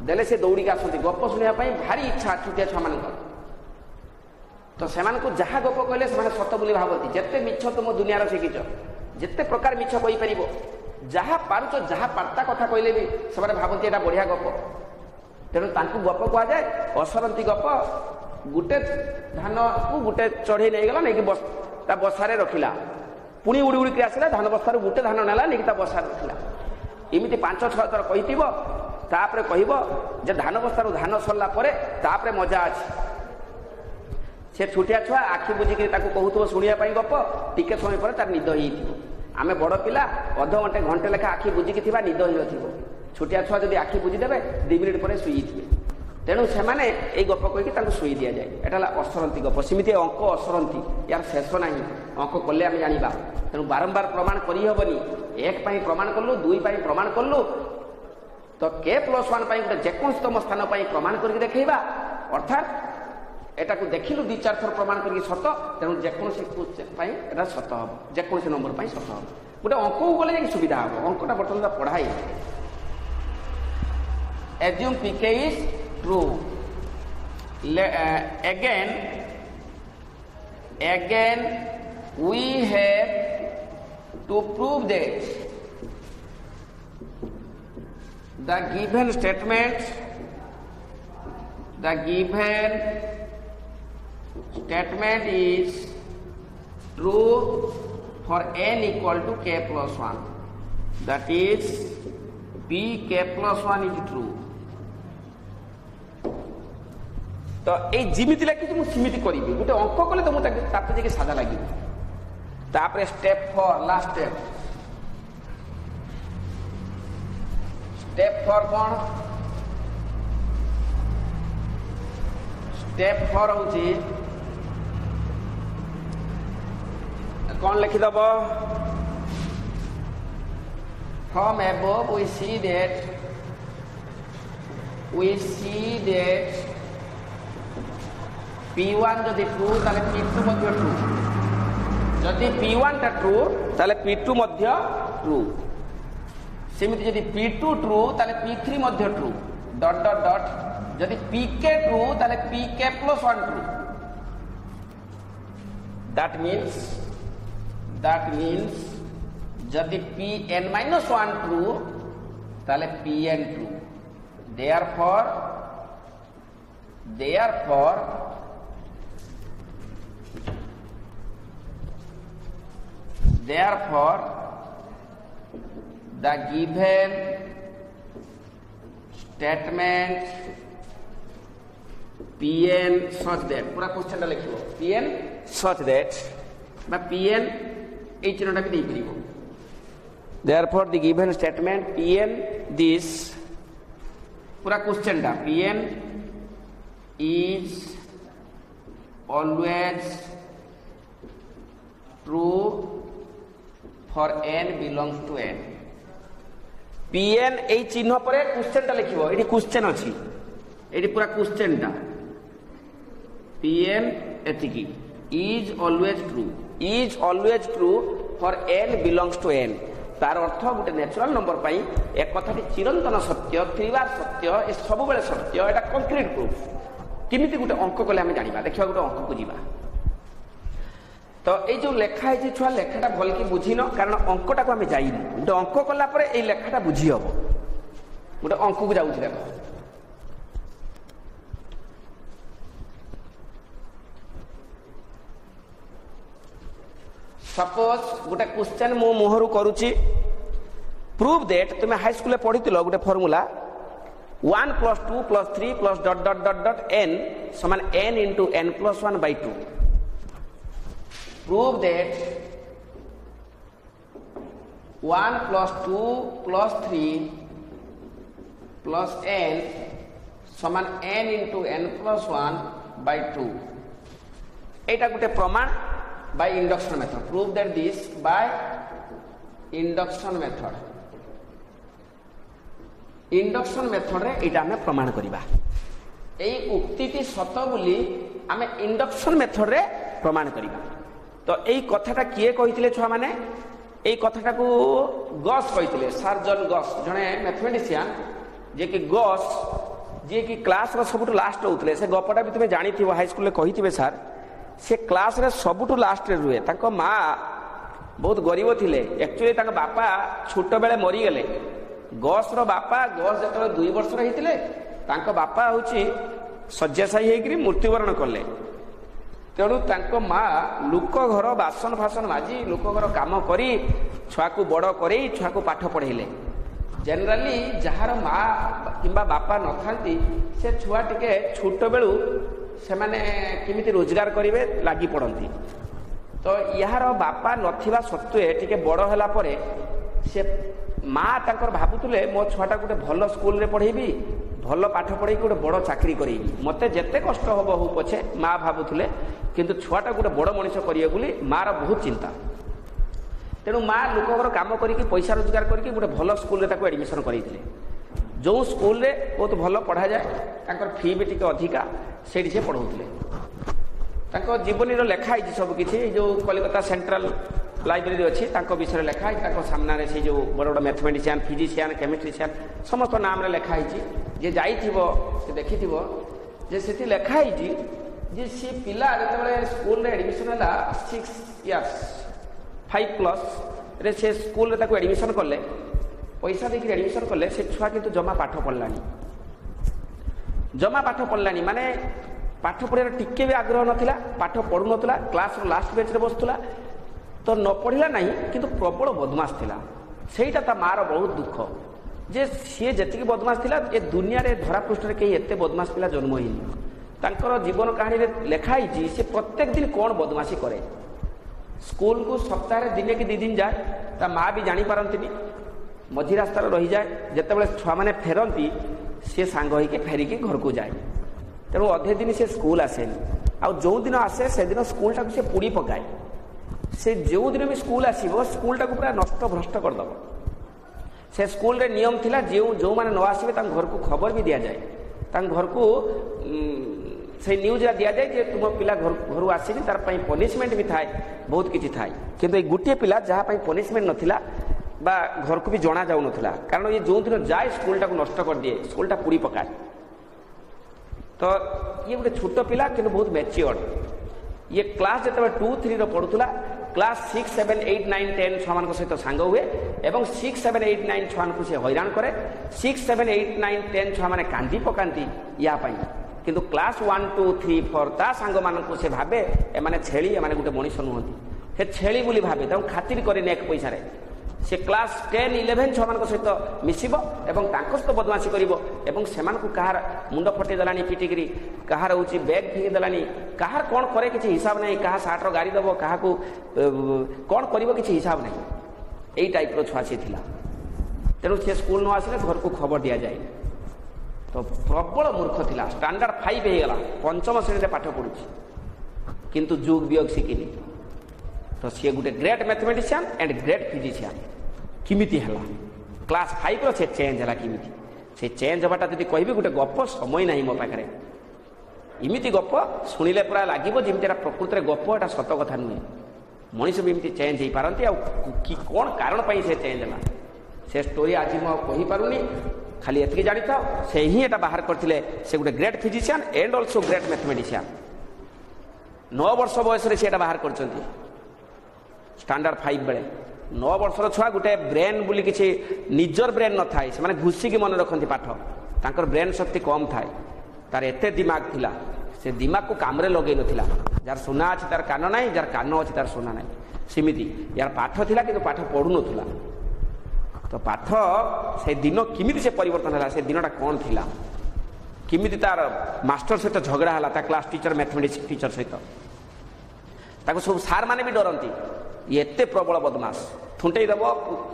देले से दौड़ी के आसती गप शुणा भारी इच्छा छोटिया छुआ मान। तो से जहाँ गप कहले से सत बोली भावती। जिते मिछ तुम दुनिया शिखिच, जिते प्रकार मिछ कही पार, जहाँ पारुच जहाँ पार्ता कथा कहले भी से भावती एटा बढ़िया गप। तेणु तांकु गप कह जाए असरंती गप। गुटे धान को गुटे चढ़ई नहीं गला, नहीं बसारे रखिला, पुणी उड़ी उड़ी आसला, धान बस्तार गुटे धान नेला, नहीं बसारे रखिला। इमिति 5-6 थर कही तापरे कहब जे धान बस्तार धान सरला परे तापरे मजा अछि। से छोटिया छुआ आखि बुझिक कहूथो शुणा गप, टिके समय पर तार निद ही। आमे बड़ पिला अध घंटे घंटे लेखा आखि बुझिक थिबा, निद ही नथिबो। छोटिया छुआ जदि आखि बुझिदेवे 2 मिनिट पर शुई थिबे। तेणु से माने ए गप कहिक तांको शुई दिया जाए। एटा असरंती गप। सेमिति अंक असरंती, यार शेष नाही। अंक कले आमे जानिबा। तेणु बारंबार प्रमाण करि हबनी। 1 पाई प्रमाण करलु, 2 पाई प्रमाण करलु, तो k+1 पाई गोटे जेकोतम स्थान पाई प्रमाण करके देखैबा। अर्थात एटा को देखिलु 2-4 थर प्रमाण करके सत, तेणु जेकोसी पाई एटा सत हबो, जेकोसी नंबर पाई सत हबो। गोटे अंक गले जे सुविधा हबो। अंकटा बर्तमान पढ़ाई assume pk is true। again we have to prove that the given statement is true for n equal to k+1, that is pk+1 is true। तो ए जिमिति लखि मु सिमिति करिबि, गोटे अंक कले तो मु तापे जे सादा लागि। तापरे स्टेप 4 लास्ट स्टेप 4 कौन? स्टेप 4 होची कौन लिखिदब? From above we see that P1 जदि ट्रू ताले P2 मध्य ट्रू, जदि P1 टा ट्रू ताले P2 मध्य ट्रू, सेमिति जदि P2 ट्रू ताले P3 मध्य ट्रू, डॉट डॉट डॉट। जदि PK ट्रू ताले PK+1 ट्रू। that means जदि Pn-1 ट्रू ताले Pn true. therefore the given statement Pn such that, पूरा क्वेश्चन टा लिखिबो Pn such that बा Pn ए चिन्हटा भी देई परिबो। therefore the given statement Pn this, पूरा क्वेश्चन टा Pn is always true for n belongs to n। Pn ए चिन्ह पर question टा लिखिबो। एठी क्वेश्चन अछि, एठी पूरा क्वेश्चन टा Pn एतिकी is always true for n belongs to n। तार अर्थ गोटे नेचुराल नंबर पाई एक कथाटी चिरंतन सत्य त्रिवार सत्य ए सब बेले सत्य एटा कंक्रीट प्रूफ किमिति गोटे अंक कले आम जाना देखा गोटे अंक को जीवा तो ये जो लेखा है छुआ लेखाटा भल कि बुझीन कारण अंकटा को आम जाइनु गोटे अंक कला ये लेखाटा बुझी हम गोटे अंक को जाऊँ देख सपोज गोटे क्वेश्चन मो मुहरु करुची प्रूव दैट तुम्हें हाई स्कूल पढ़ी गोटे फॉर्मूला 1 + 2 + 3 + ... n समान n × n + 1/2 prove that 1 + 2 + 3 + n समान n × n + 1/2 एटा गोटे प्रमाण by induction method prove that this by induction method रे एटा हमें प्रमाण करिबा एई उक्तिटी सत बोली हमें इंडक्शन मेथड रे प्रमाण करिबा तो एई कथाटा किए कहिथिले छुआ माने एई कथाटा को गॉस कहिथिले सर जॉन गॉस जने मैथमेटिशियन जे कि गॉस जे कि क्लास रो सबटु लास्ट होतले से गपटा भी तुमे जानि थिबो हाई स्कूल रे कहिथिबे सर से क्लास रे सबुठु लास्ट रे रुए तांको माँ बहुत गरीब थिले एक्चुअली तांको बापा छोट बेले मरी गेले गॉस रो बापा गॉस जतले 2 वर्ष रे हिथिले तांको बापा होची शଯ୍याशायी हेकरी मृत्युवरण करले तेणु तांको माँ लोक घर बासन फासन माजी लोक घर काम करी छुआ को बड़ करे छुआ को पाठ पढ़ेले जनरली जहार माँ किंबा बापा नथांती से छुआ टिके छोट बेलू से माने किमिति रोजगार करिवे लागी पड़ती तो यार बापा नथिबा सत्वे टिके बड़ होला परे से माँ तांकर भाबुतले मो छुआटा गोटे भल स्कूल रे पढ़ेबी भल पाठ पढ़े गोटे बड़ चाकरी करेबी मते जेते कष्ट हबो हो पछे माँ भाबुतले किंतु छुआटा गोटे बड़ मनीष करिए बोली मार बहुत चिंता तेणु माँ लोकर काम करके पैसा रोजगार करके गोटे भल स्कूल रे ताको एडमिशन करैथिले जो स्कूल रे बहुत भल पढ़ा जाए तांकर फी भी टिके अधिका सेठी से पढ़ौथिले तांको जीवनी रो लेखा है सब किछि जो कलकत्ता सेंट्रल लाइब्रेरी अच्छी तांको विषय लेखा है तांको सामना रे से जो बड़ बड़ मैथमेटिशियन फिजिशियन केमिस्ट्रिशियन समस्त नाम रे लेखा है जे जाइथिबो से देखिथिबो जे सेठी लेखा है जे सी पिला जतबे स्कूल रे एडमिशन हला 6 इयर्स 5+ रे से स्कूल रे ताको एडमिशन करले पैसा देकर एडमिशन कले से छुआ किंतु जमा पाठ पढ़लानी माने पाठ पढ़ार टिके भी आग्रह नथिला पाठ पढ़ु नथिला क्लास रो लास्ट बेंच रे बसतुला तो न पढ़िला नहीं किंतु प्रबल बदमाश थिला सेटा ता मार बहुत दुख जे सी जेतिकी बदमाश थिला ए दुनिया रे धरा पृष्ठ रे केही एते बदमाश पिला जन्म हिनी तांकर जीवन कहानी रे लेखा हिची से प्रत्येक दिन कोन बदमाशी करे स्कूल को सप्ताह रे दिने कि 2 दिन जाए ता माँ भी जानी पारंतिनी मझी रास्तार रही जाए जितेबाला छुआ मैंने फेरती सी सांग होके फेरिकी घर को जाए तेणु अधे दिन से स्कूल आसेनी आ जो दिन आसे से दिन स्कूल टाक से पुड़ी पकाए से जो दिन भी स्कूल आसो स्कूल टाक पूरा नष्ट भ्रष्ट करदेव से स्कूल रे नियम थिला जो मैंने न आसवे घर को खबर भी दि जाए घर को से न्यूज दि जाए जे तुम पिला घर आसीनी तार पनिशमेंट भी थाए बहुत किसी थाए किंतु गोटे पिला जहाँ पनिशमेंट नथिला बा घर को भी जना जाऊ नथिला कारण ये जो दिन जाए स्कूल टाक नष्ट कर दिए स्कूल टा पुड़ी पकाए तो ये गोटे छोट पिला किंतु बहुत मैच्योर्ड ये क्लास जो 2-3 पढ़ुला क्लास 6, 7, 8, 9, 10 छुआ सहित सांग हुए और 6, 7, 8, 9 छुआ को से हैरान करे 6, 7, 8, 9, 10 छुआ मैंने कांदी पकाती या किंतु क्लास 1, 2, 3, 4 ता सांग मान से भावे एमाने छेली एमाने गोटे मनीष नुहति से छेली बोली भावे खातिर करे एक पैसा से क्लास 10, 11 छुआ सहित मिसिब एवं सहित बदमाशी कर कहार मुंड फटे देलानी पिटिकी कहार हूँ बैग फिंगी देलानी कहार कौन करे किसी हिसाब नहीं क्या सार्टर गाड़ी दब क्या कौन कर किसी हिसाब नहीं यही टाइप छुआ सी था तेणु सी स्कूल न आसिले घर को खबर दि जाए तो प्रबल मूर्ख थिला स्टैंडर्ड 5 हो गला 5म श्रेणी पाठ पढ़ुची किंतु जोग वियोग शिखिनी तो सी गोटे great mathematician and great physician किमिति हला क्लास 5 रो से चेंज हला किमिति से चेंज हबाटा जदि कहबी गोटे गप समय नहीं मो पाखरे इमिति गप सुनिले पूरा लागिबो जिमतेरा प्रकृति रे गप एटा सत कथा नुहे मनीष भी एमती चेंज हो पारती कि कौन कारण पाई से चेंज है से स्टोरी आज मुझे पारुनी खाली एति जानी था से ही एटा बाहर करते से गोटे great physician and also great mathematician 9 वर्ष बयस से बाहर कर स्टैंडर्ड 5 बेले 9 वर्षर छुआ गोटे ब्रेन बोली किसी निजर ब्रेन न थाए से घुषिकी मन रखती पाठ तांकर ब्रेन शक्ति कम थाए तार एते दिमाग थिला से दिमाग को काम लगे नथिला जार सुना अच्छी तार कान ना जार कान अच्छी तार सुना ना सेमिति यार पाठ थिला कि पाठ पढ़ु नथिला तो पाठ से दिन किमिति से परिवर्तन है से दिनटा कौन थिला किमिति तार मास्टर सहित झगड़ा है ता क्लास टीचर मैथमेटिक्स टीचर सहित ताको सब सार माने भी डरती ये एते प्रबल बदमाश थुंटेई दब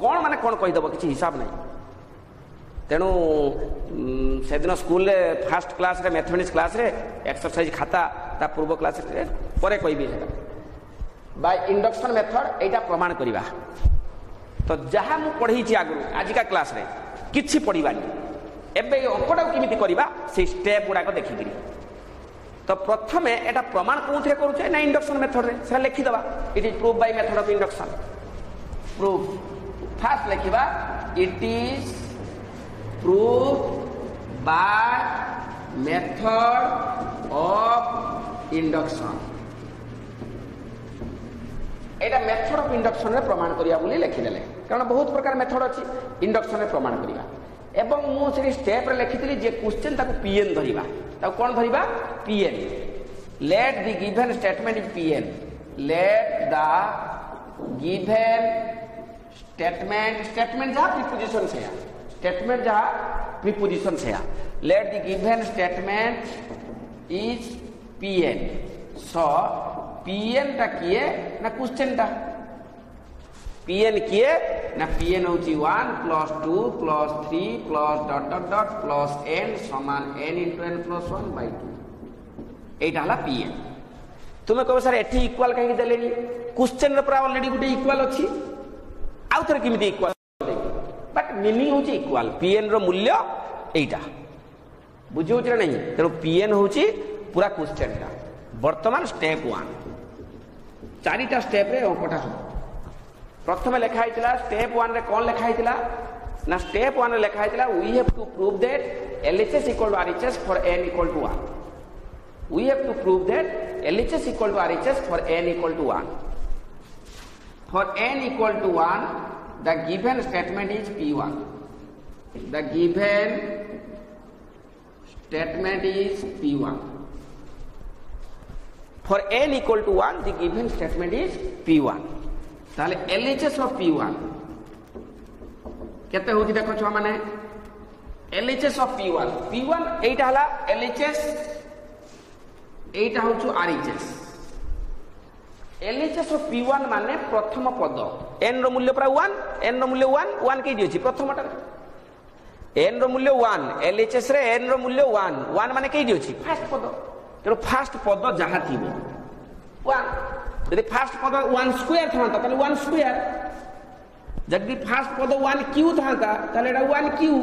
कौन माने कौन कहीदेव किसी हिसाब नहीं तेणु से दिन स्कूल रे फास्ट क्लास रे मैथमेटिक्स क्लास रे एक्सरसाइज खाता ता पूर्व क्लास रे परे कहबी बाय इंडक्शन मेथड एटा प्रमाण करिवा तो जहाँ मुझे पढ़ी आगु आजिका क्लास रे किछि पढ़ानी एवं अंकटा केमिति करवा से स्टेप गुड़ाक देखिकी तो प्रथम एटा प्रमाण कौन करुचे ना इंडक्शन मेथड रे से लिखिदबा it is proof by method of induction proof first लिखिबा it is proof by method of induction एटा मेथड ऑफ इंडक्शन रे प्रमाण करिया बोली लिखिदेले कारण बहुत प्रकार मेथड अछि इंडक्शन रे प्रमाण करिया एवं मु से स्टेप रे लिखितली जे क्वेश्चन ताको पीएन धरिबा ताको कोन धरिबा PN let the given statement is PN let the given स्टेटमेंट जहां प्रीपोजिशन से स्टेटमेंट जहां प्रीपोजिशन से let the given statement is PN so PN टा किए ना क्वेश्चन टा पीएन किए ना पीएन होची 1 + 2 + 3 + ... + n समान n * n + 1/2 एटा हला पीएन तुमे कहबो सर एठी इक्वल काहे देलेनी क्वेश्चन रे पूरा ऑलरेडी गुटे इक्वल अछि आउ थरे किमिति इक्वल बट मीनिंग होची इक्वल पीएन रो मूल्य एटा बुझियो छ नहीं तेरो पीएन होची पूरा क्वेश्चन टा वर्तमान स्टेप 1 चारिटा स्टेप रे अंकटा हो प्रथम लिखा है स्टेप 1 रे कौन लिखा है ना स्टेप 1 रे लिखा है we have to prove that LHS = RHS for n = 1 we have to prove that LHS = RHS for n = 1 for n = 1 the given statement is P1 the given statement is P1 for n = 1 the given statement is P1 ताले LHS of P1 केते होती देखो छुआ माने LHS of P1 एटा हला LHS Etah होछु RHS LHS of P1 माने प्रथम पद n रो मूल्य प्राय 1 n रो मूल्य 1 के दियोछि प्रथमटा n रो मूल्य 1 LHS रे n रो मूल्य 1 माने के दियोछि फर्स्ट पद तेरो फास्ट पद जहाँ थी 1 यदि फास्ट पद 1 स्क्वायर था ताले 1 स्क्वायर जदि फास्ट पद 1 क्यू था ताले एटा 1 Q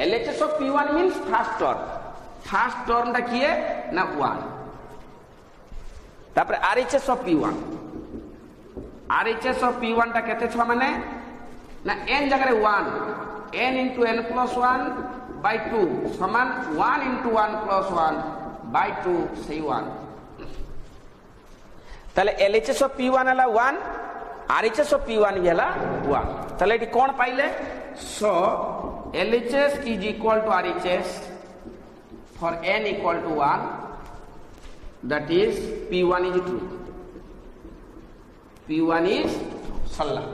LHS of P1 means fast term ता किए ना 1 तापर RHS ऑफ P1 ता केते छ माने ना n जगह रे 1 n * n + 1/2 समान 1 * 1 + 1/2 से 1 ताले LHS ऑफ P1 हला 1 RHS ऑफ P1 भी हला 1 ताले एटी कोन पाइले सो LHS = RHS for n = 1 that is P1 is true P1 is सल्ला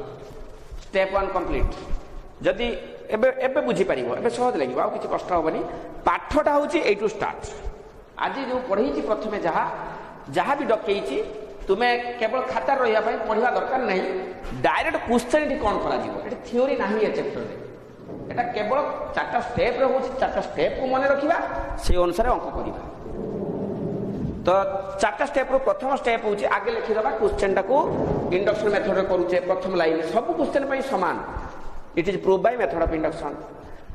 स्टेप 1 कंप्लीट जदि एबे एबे बुझी परिबो एबे सहज लागिबो आ किछि कष्ट होबनी पाठटा होची ए टू स्टार्ट आज जो पढैछि प्रथमे जहा भी डकेइछि तुमे केवल खाता रहिया पई पढिबा दरकार नहीं डायरेक्ट क्वेश्चन एटी कोन करा जीवो एटी थ्योरी नाही ए चैप्टर रे एटा केवल चारटा स्टेप रे होची चारटा स्टेप को माने रखिबा से अनुसार अंक करिबा तो चारटा स्टेप रो प्रथम स्टेप होची आगे लिखि दबा क्वेश्चन टा को इंडक्शन मेथड रे करूचे प्रथम लाइन सब क्वेश्चन पई समान it is prove by method of induction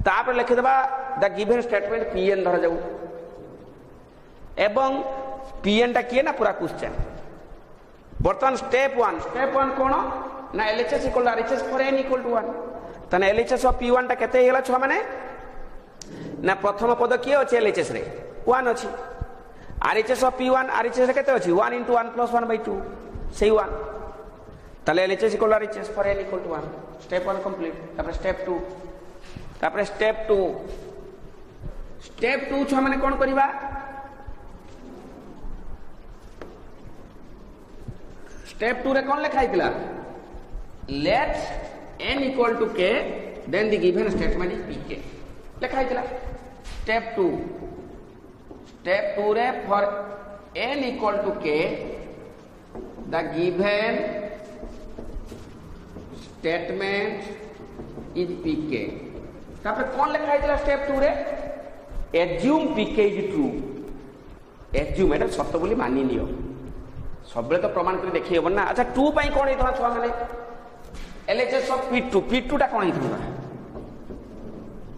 तापर लिखि दबा द गिवन स्टेटमेंट Pn धरा जाऊ एवं Pn टा किए ना पूरा क्वेश्चन बर्तमान स्टेप वन कौन ना LHS equal RHS for N equal to 1 तने एलएचएस ऑफ P1 टा केते हेला छ माने ना प्रथम पद किए अछि एलएचएस रे 1 अछि आरएचएस ऑफ P1 आरएचएस रे केते अछि 1 * 1 + 1/2 सेही 1 तले LHS equal RHS for N equal to 1 step 1 complete तापर स्टेप 2 छ माने कोन करबा स्टेप 2 रे कोन लिखा हितला let n equal to k then the given statement is pk लिखा हितला स्टेप 2 रे for n equal to k the given statement is pk तापर कोन लिखा हितला स्टेप 2 रे assume pk is true assume एटा सत्य बोली मानि लियो सब तो प्रमाण कर देखिए ना अच्छा 2 पाई कोन हितला छुआ माने एलएचएस ऑफ P2 टा कोन हितला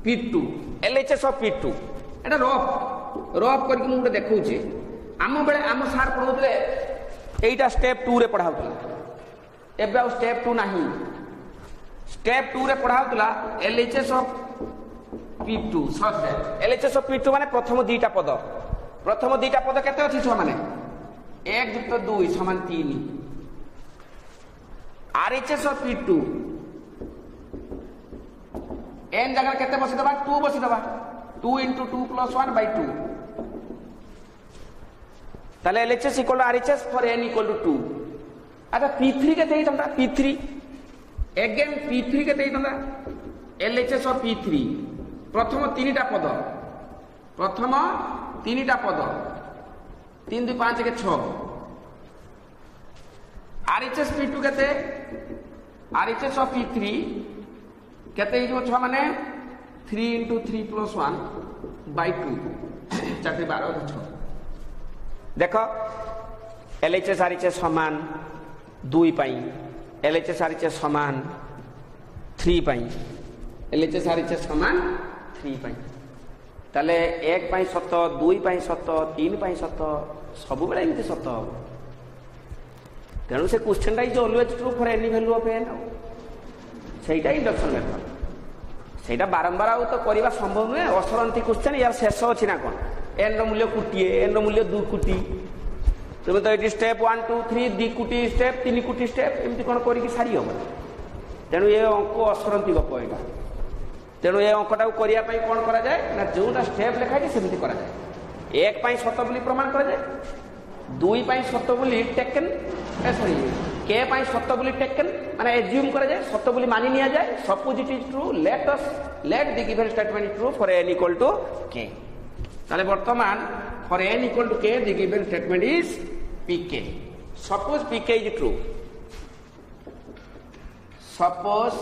P2 LHS of P2 Etah rough करके मुझे देखौ छी आम बेले आम सार पढौतले एटा स्टेप 2 रे पढाउतला एबे आ स्टेप 2 नाही स्टेप 2 रे पढाउतला एलएचएस ऑफ P2 सच एलएचएस ऑफ P2 माने प्रथम दुईटा पद केते अछि छुआ माने 1 + 2 = 3 आरएचएस ऑफ P2 n जगह केते बसी दबा 2 बसी दबा 2 * 2 + 1/2 ताले LHS equal RHS for n equal to 2 अच्छा P3 केते हितंदा P3 अगेन P3 केते हितंदा एलएचएस ऑफ P3 प्रथम तीनटा पद 3 2 5 के 6 आरएचएस P2 केते आरएचएस ऑफ P3 केते हिजो छ माने 3 * 3 + 1/2 4 12 6 देखो एलएचएस आरएचएस समान 2 पाई एलएचएस आरएचएस समान 3 पाई एलएचएस आरएचएस समान 3 पाई ताले 1 पाई सत 2 पाई सत 3 पाई सत सब बेला एमती सत हो तेणु से क्वेश्चन टा is always true for any value of n सेटा इंडक्शन मेथड सेटा बारंबार आउ तो करबा संभव नुहे असरंती क्वेश्चन यार शेष अछि ना कोन n रो मूल्य कुटिए n रो मूल्य 2 कुटी तुम तो एटी स्टेप 1 2 3 2 कुटी स्टेप 3 कुटी स्टेप एमती कोन करी कि सारी हो तेणु ये अंक असरंती गप एटा तेणु ये अंकटा करिया पई कोन करा जाय ना जोटा स्टेप लिखा छै सेमती करा जाय 1 पई सत बोली प्रमाण करा जाय 2 पई सत बोली टेकन सॉरी k पई सत बोली टेकन माने एज्यूम करा जाय सत बोली मानि निया जाय suppose it is true let the given statement is true for n equal to k ताले वर्तमान for n equal to k the given statement is pk suppose pk is true suppose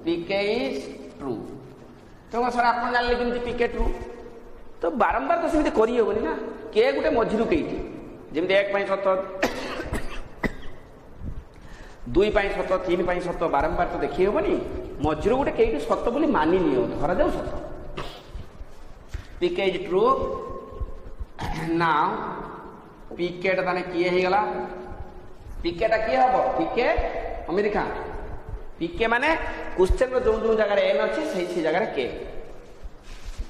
pk is true तो sir आप जानले कि pk true तो बारंबार तो सेमती करी होबनी ना के गुटे मझिरु केइटी जेमते 1 पाई सत 2 पाई सत 3 पाई सत बारंबार तो देखि होबनी मझिरु गुटे केइटी सत बोली मानि नियो धरा जाऊ सत pk is true now pk टा ताने किए हे गला pk टा किए हबो pk हम देखा pk माने क्वेश्चन रो जो जगह रे n अछि सही जगह रे k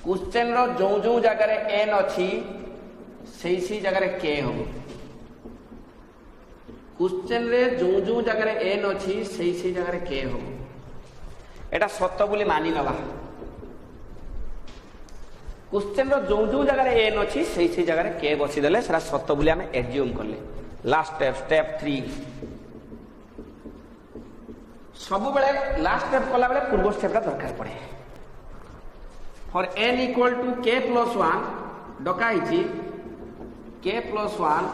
क्वेश्चन रो जो जगह रे n अछि सही जगह रे k हो क्वेश्चन रे जो जगह रे n अछि सही जगह रे k हो एटा सत्य बोली मानि नबा क्वेश्चन रो जो जगह रे n अछि सही जगह रे k बसी देले सेरा सत्य बोली हम एज्यूम करले लास्ट स्टेप 3 सब बेले लास्ट स्टेप कला बेले पूर्व स्टेप दरकार पड़े for n equal to k + 1 डकाइछि k + 1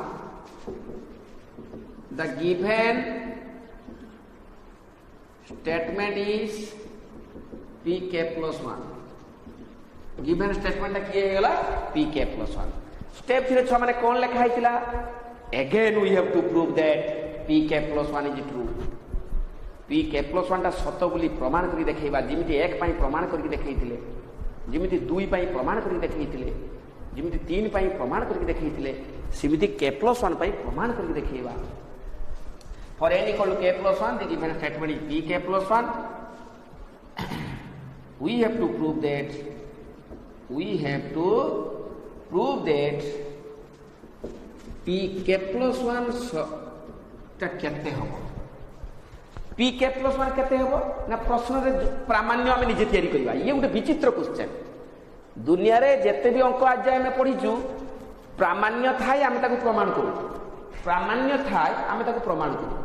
the given statement is pk + 1 given statement किए गेला pk + 1 स्टेप 3 छ माने कोन लिखा हितला again we have to prove that pk + 1 is true pk + 1 टा सत्य बोली प्रमाण करी देखैबा जिमिति 1 पाई प्रमाण करी देखैथिले जिमिति 2 पाई प्रमाण करी देखैथिले जिमिति 3 पाई प्रमाण करी देखैथिले सिमिति k + 1 पाई प्रमाण करी देखैबा For n equal to k plus 1, the given statement is pk plus 1. We have to prove that pk plus 1 टा केते हबो pk plus 1 केते हबो ना प्रश्न रे प्रामाण्य हम निजे तैयारी करबा ये गोटे विचित्र क्वेश्चन दुनिया रे जेते भी अंक आज हम पढिचु प्रामाण्य थाय हम ताको प्रमाण करू प्रामाण्य थाय हम ताको प्रमाण करू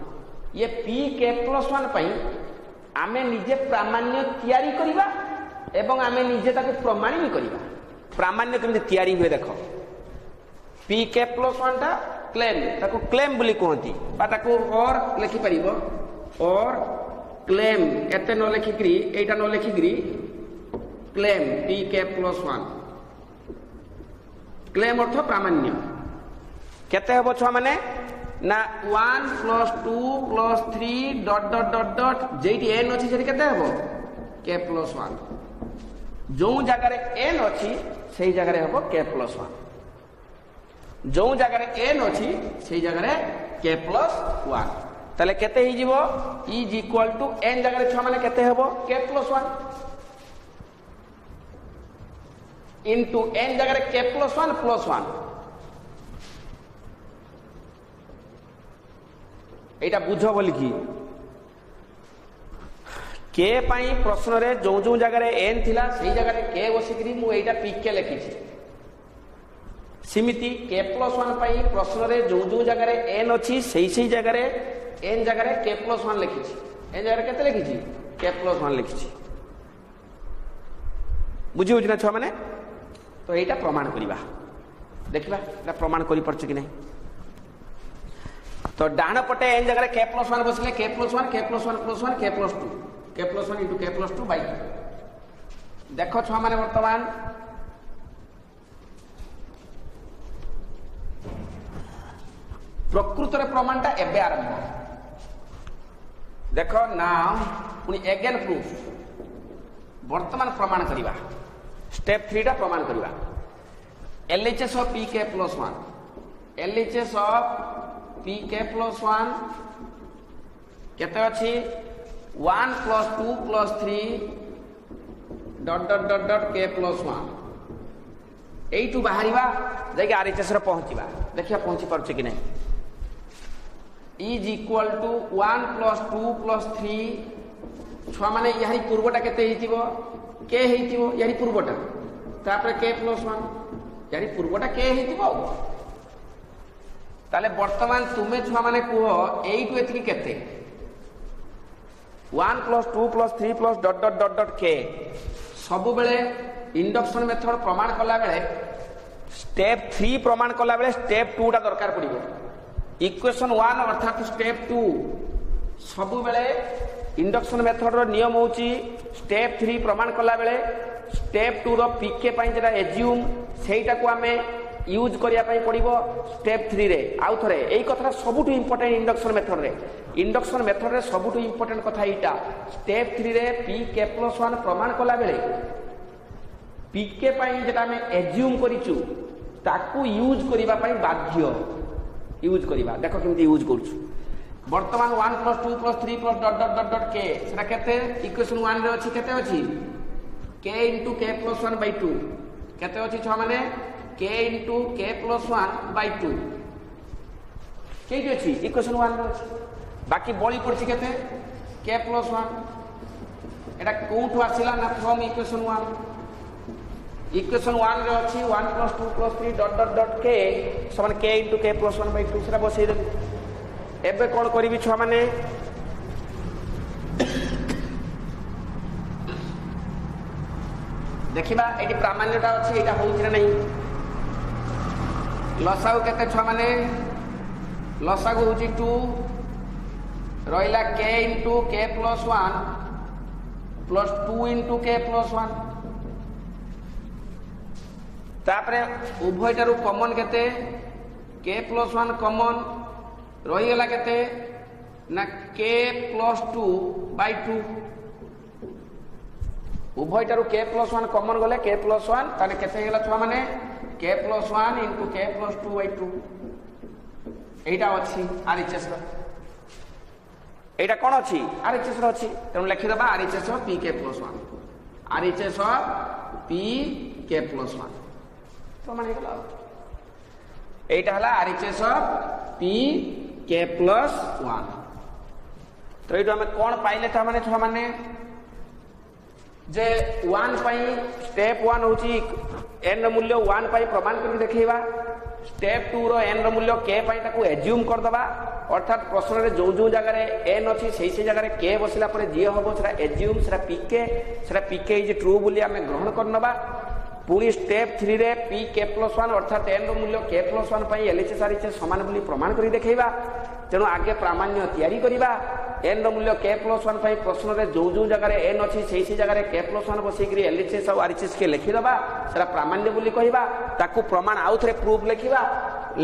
ये pk plus 1 पई आमे निजे प्रामाण्य तैयारी करबा एवं आमे निजे ताको प्रमाण भी करबा प्रामाण्य केमि तैयारी हुए देखो pk plus 1 टा क्लेम ताको क्लेम बोली कहती बा ताको और लिखि परिबो और क्लेम एते न लिखिकरी एटा न लिखिकरी क्लेम pk plus 1 क्लेम अर्थ प्रामाण्य केते हबो छ माने ना 1 plus 2 plus 3 dot dot dot dot jetty n अछि सेठी केते हबो k plus 1 जो जगह रे n अछि सेही जगह रे हबो k plus 1 जो जगह रे n अछि सेही जगह रे k plus 1 तले केते ही जीवो इज इक्वल टू n जगह रे छ माने केते हबो k plus 1 इनटू n जगह रे k plus 1 plus 1 एटा बुझो बोली की के पाई प्रश्न रे जो जो जगह रे n थिला सेही जगह रे k बसिकरी मु एटा pk लिखिछि सिमिति k plus 1 पाई प्रश्न रे जो जो जगह रे n अछि सेही जगह रे n जगह रे k plus 1 लिखिछि n जगह रे केते लिखिछि k plus 1 लिखिछि बुझि होछि ना छ माने तो एटा प्रमाण करिबा देखिबा एटा प्रमाण करि परछ कि नै तो डाण पटे n जगह रे k plus 1 बसले k plus 1 k plus 1 plus 1 k plus 2 k plus 1 into k plus 2 by 2 देखो छ माने वर्तमान प्रकृत रे प्रमाणटा एबे आरंभ देखो नाउ पुनी अगेन प्रूफ वर्तमान प्रमाण करिबा स्टेप 3 टा प्रमाण करिबा LHS of pk plus 1 LHS of pk plus 1 केते अछि 1 plus 2 plus 3 dot dot dot dot k plus 1 एइटु बाहरिबा जाके RHS रे पहुंचीबा देखिया पहुंची परछ कि नै is equal to 1 plus 2 plus 3 छुआ माने यही पूर्वटा केते हेतिबो k हेतिबो यही पूर्वटा तापर k plus 1 यही पूर्वटा k हेतिबो ताले वर्तमान तुमे छुआ माने कुहो एइटु एतिकी केते 1 plus 2 plus 3 plus dot dot dot dot k सब बेले इंडक्शन मेथड प्रमाण कला बेले स्टेप 3 प्रमाण कला बेले स्टेप 2 टा दरकार पड़िबो इक्वेशन 1 अर्थात स्टेप 2 सब बेले इंडक्शन मेथड रो नियम होची स्टेप 3 प्रमाण कला बेले स्टेप 2 रो pk पई जेटा एज्यूम सेटा को हमें यूज करिया पई पड़िबो स्टेप 3 रे आउ थरे एई कथा सबुटु इंपोर्टेंट इंडक्शन मेथड रे सबुटु इंपोर्टेंट कथा एटा स्टेप 3 रे pk plus 1 प्रमाण कला बेले pk पई जेटा हमें एज्यूम करिचु ताकू यूज करिबा पई बाध्य यूज करिबा देखो केमती यूज करछु वर्तमान 1 plus 2 plus 3 plus dot dot dot dot k सेटा केते इक्वेशन 1 रे अछि केते अछि k into k plus 1 by 2 केते अछि छ माने k into k plus 1 by 2 केति अछि इक्वेशन 1 रे अछि बाकी बळी पड़छि केते k plus 1 एटा कोठु आसिला ना फ्रॉम इक्वेशन 1 इक्वेशन 1 रे अछि 1 plus 2 plus 3 dot dot dot k समान k into k plus 1 by 2 सेटा बसै दे एबे कोन करिवि छ माने देखिबा एटी प्रामाण्यता अछि एटा होउछि ना नहीं लसाउ केते छ माने लसागु होउछि 2 रहिला k into k plus 1 plus 2 into k plus 1 तापरे उभयटारु कॉमन केते k plus 1 कॉमन रही गला केते ना k plus 2 by 2 उभयटारु k plus 1 common गले k plus 1 ताने केते हेला छुआ माने k plus 1 into k plus 2 by 2 एटा अछि RHS এইটা কোন ଅଛି RHS ର ଅଛି ତେଣୁ ଲେଖିଦେବା RHS of PK plus 1 RHS of PK plus 1 ପ୍ରମାଣ ହେଇଗଲା এইটা হলা RHS of PK plus 1 তো এইটো আমি কোন পাইলে তা মানে ছুয়া মানে जे 1 पाई स्टेप 1 होची n ର मूल्य 1 पाई प्रमाण करी देखैबा स्टेप 2 रो n ର मूल्य k पाई ताको एज्यूम कर दबा अर्थात प्रश्न रे जो जगह रे n अछि सेही जगह रे k बसिला परे जे हबो सेरा एज्यूम सेरा pk इज ट्रू बोली हमें ग्रहण करनबा पुणी स्टेप 3 रे pk plus 1 अर्थात n रो मूल्य k plus 1 पाई LHS RHS समान बोली प्रमाण करी देखैबा तेणु आगे प्रामाण्य तैयारी करिबा n रो मूल्य k plus 1 पाई प्रश्न रे जो जगह रे n अछि सेही जगह रे k plus 1 बसी करी LHS और RHS के लिखि दबा सेरा प्रामाण्य बोली कहिबा ताकू प्रमाण आउ थरे प्रूफ लिखिबा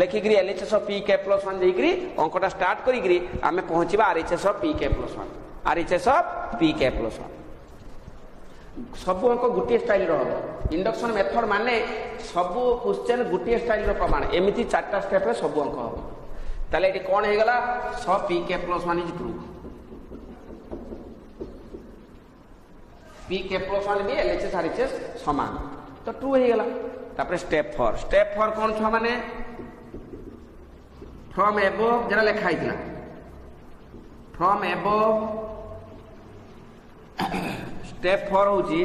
लिखि करी LHS of pk plus 1 देई करी अंकटा स्टार्ट करी करी हमें पहुंचीबा RHS of pk plus 1 RHS of pk plus 1 सब अंक गुटी स्टाइल रो इंडक्शन मेथड माने सब क्वेश्चन गुटी स्टाइल रो प्रमाण एमिति चारटा स्टेप रे सब अंक हो ताले एटी कोन हे गला सब pk plus 1 is true pk plus 1 भी LHS RHS समान तो ट्रू हे गला तापर स्टेप 4 कोन छ माने फ्रॉम अबव जरा लिखा आइतला फ्रॉम अबव स्टेप 4 होची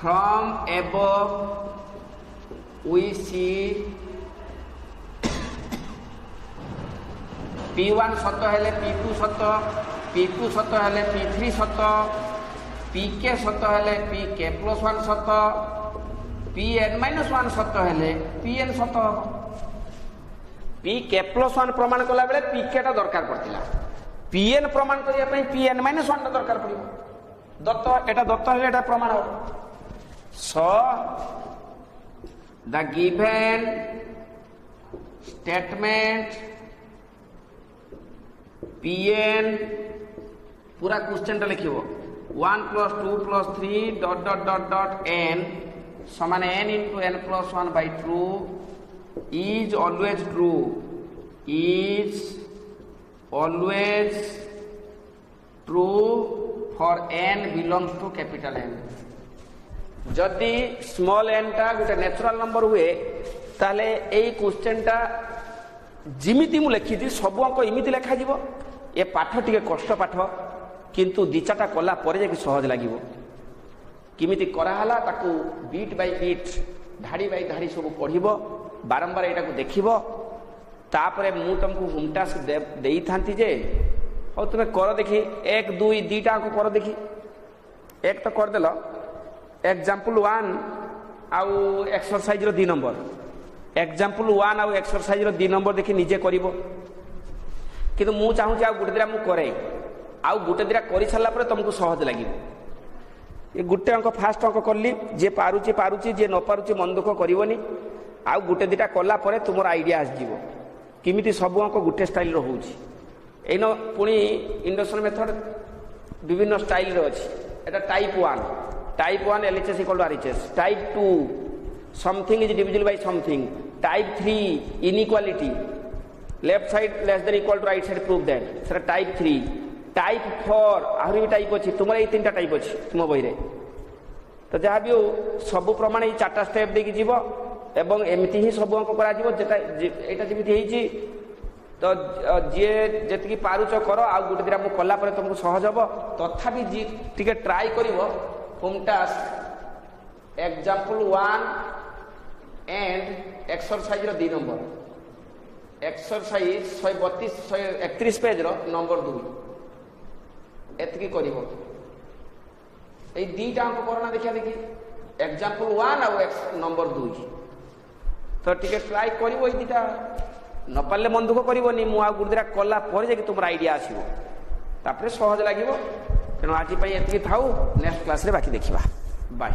from above we C P1 सत हेले P2 सत P2 सत हेले P3 सत PK सत हेले PK plus 1 सत Pn minus 1 सत हेले Pn सत PK plus 1 प्रमाण कला बेले PK टा दरकार पड़तिला Pn प्रमाण करिया पई Pn minus 1 टा दरकार पड़िबो दत्त एटा दत्त हेले एटा प्रमाण हो so the given statement Pn पूरा क्वेश्चन टा लिखिबो 1 plus 2 plus 3 dot dot dot dot n समान n into n plus 1 by true is always true for n belongs to capital N जदि स्मॉल n टा गोटे नेचुरल नंबर हुए ताले एई question टा जिमिति मु लिखि दी सब अंक इमिति लिखा जीवो ए पाठ टिके कष्ट पाठ किंतु दिचाटा कला परे जे सहज लागिवो किमिति करा हला ताकू बीट बाय बीट धाड़ी बाय धाड़ी सब पढ़िबो बारंबार एटा को देखिबो तापरे मु तुमको होम टास्क देई थांती जे और तुम्हें कर देखी 1 2 2टा को कर देखी एक तो कर देलो एग्जांपल 1 आउ एक्सरसाइज रो 2 नंबर एग्जांपल 1 आउ एक्सरसाइज रो 2 नंबर देखि निजे करिवो किंतु मु चाहू जे आ गुटे दिरा मु करे आउ गुटे दिरा करि छला पर तुमको सहज लागिवो ये गुटे अंक फास्ट अंक करली जे पारुची जे न पारुची मन दुख करिवोनी आउ गुटे दिटा कला परे तुमर आईडिया आस जीवो किमिति सब अंक गुटे स्टाइल रो होउची एनो पुनी इंडक्शन मेथड विभिन्न स्टाइल रो अछि एटा type 1 LHS equal to RHS type 2 something is divisible by something type 3 inequality left side less than equal to right side prove that sir type 3 type 4 आहुरी भी टाइप अछि तुमर ए तीनटा टाइप अछि तुम बही रे तो जहाँ भी हो सब प्रमाण ये 4टा स्टेप देकी जीवो एवं एमिति ही सब अंक करा जीवो जेटा एटा जेमिति हेची तो जे जेतिकी पारुच करो आ गुटे दिरा मु कला परे तुमको सहज हबो तथापि जी टिके ट्राई करिवो home task example 1 and exercise रो 2 नंबर एक्सरसाइज 132 131 पेज रो नंबर 2 एतकी करिवो ए दीटा अंक करना देखिया देखी एग्जांपल 1 और नंबर 2 तो टिके ट्राई करिवो ए दीटा न पाले मन दुख करिवोनी मु आ गुरुदिरा कला पर जे कि तुमर आईडिया आसीबो तापरे सहज लागिवो तेनो आजि पई एतकी थाउ नेक्स्ट क्लास रे बाकी देखिबा बाय।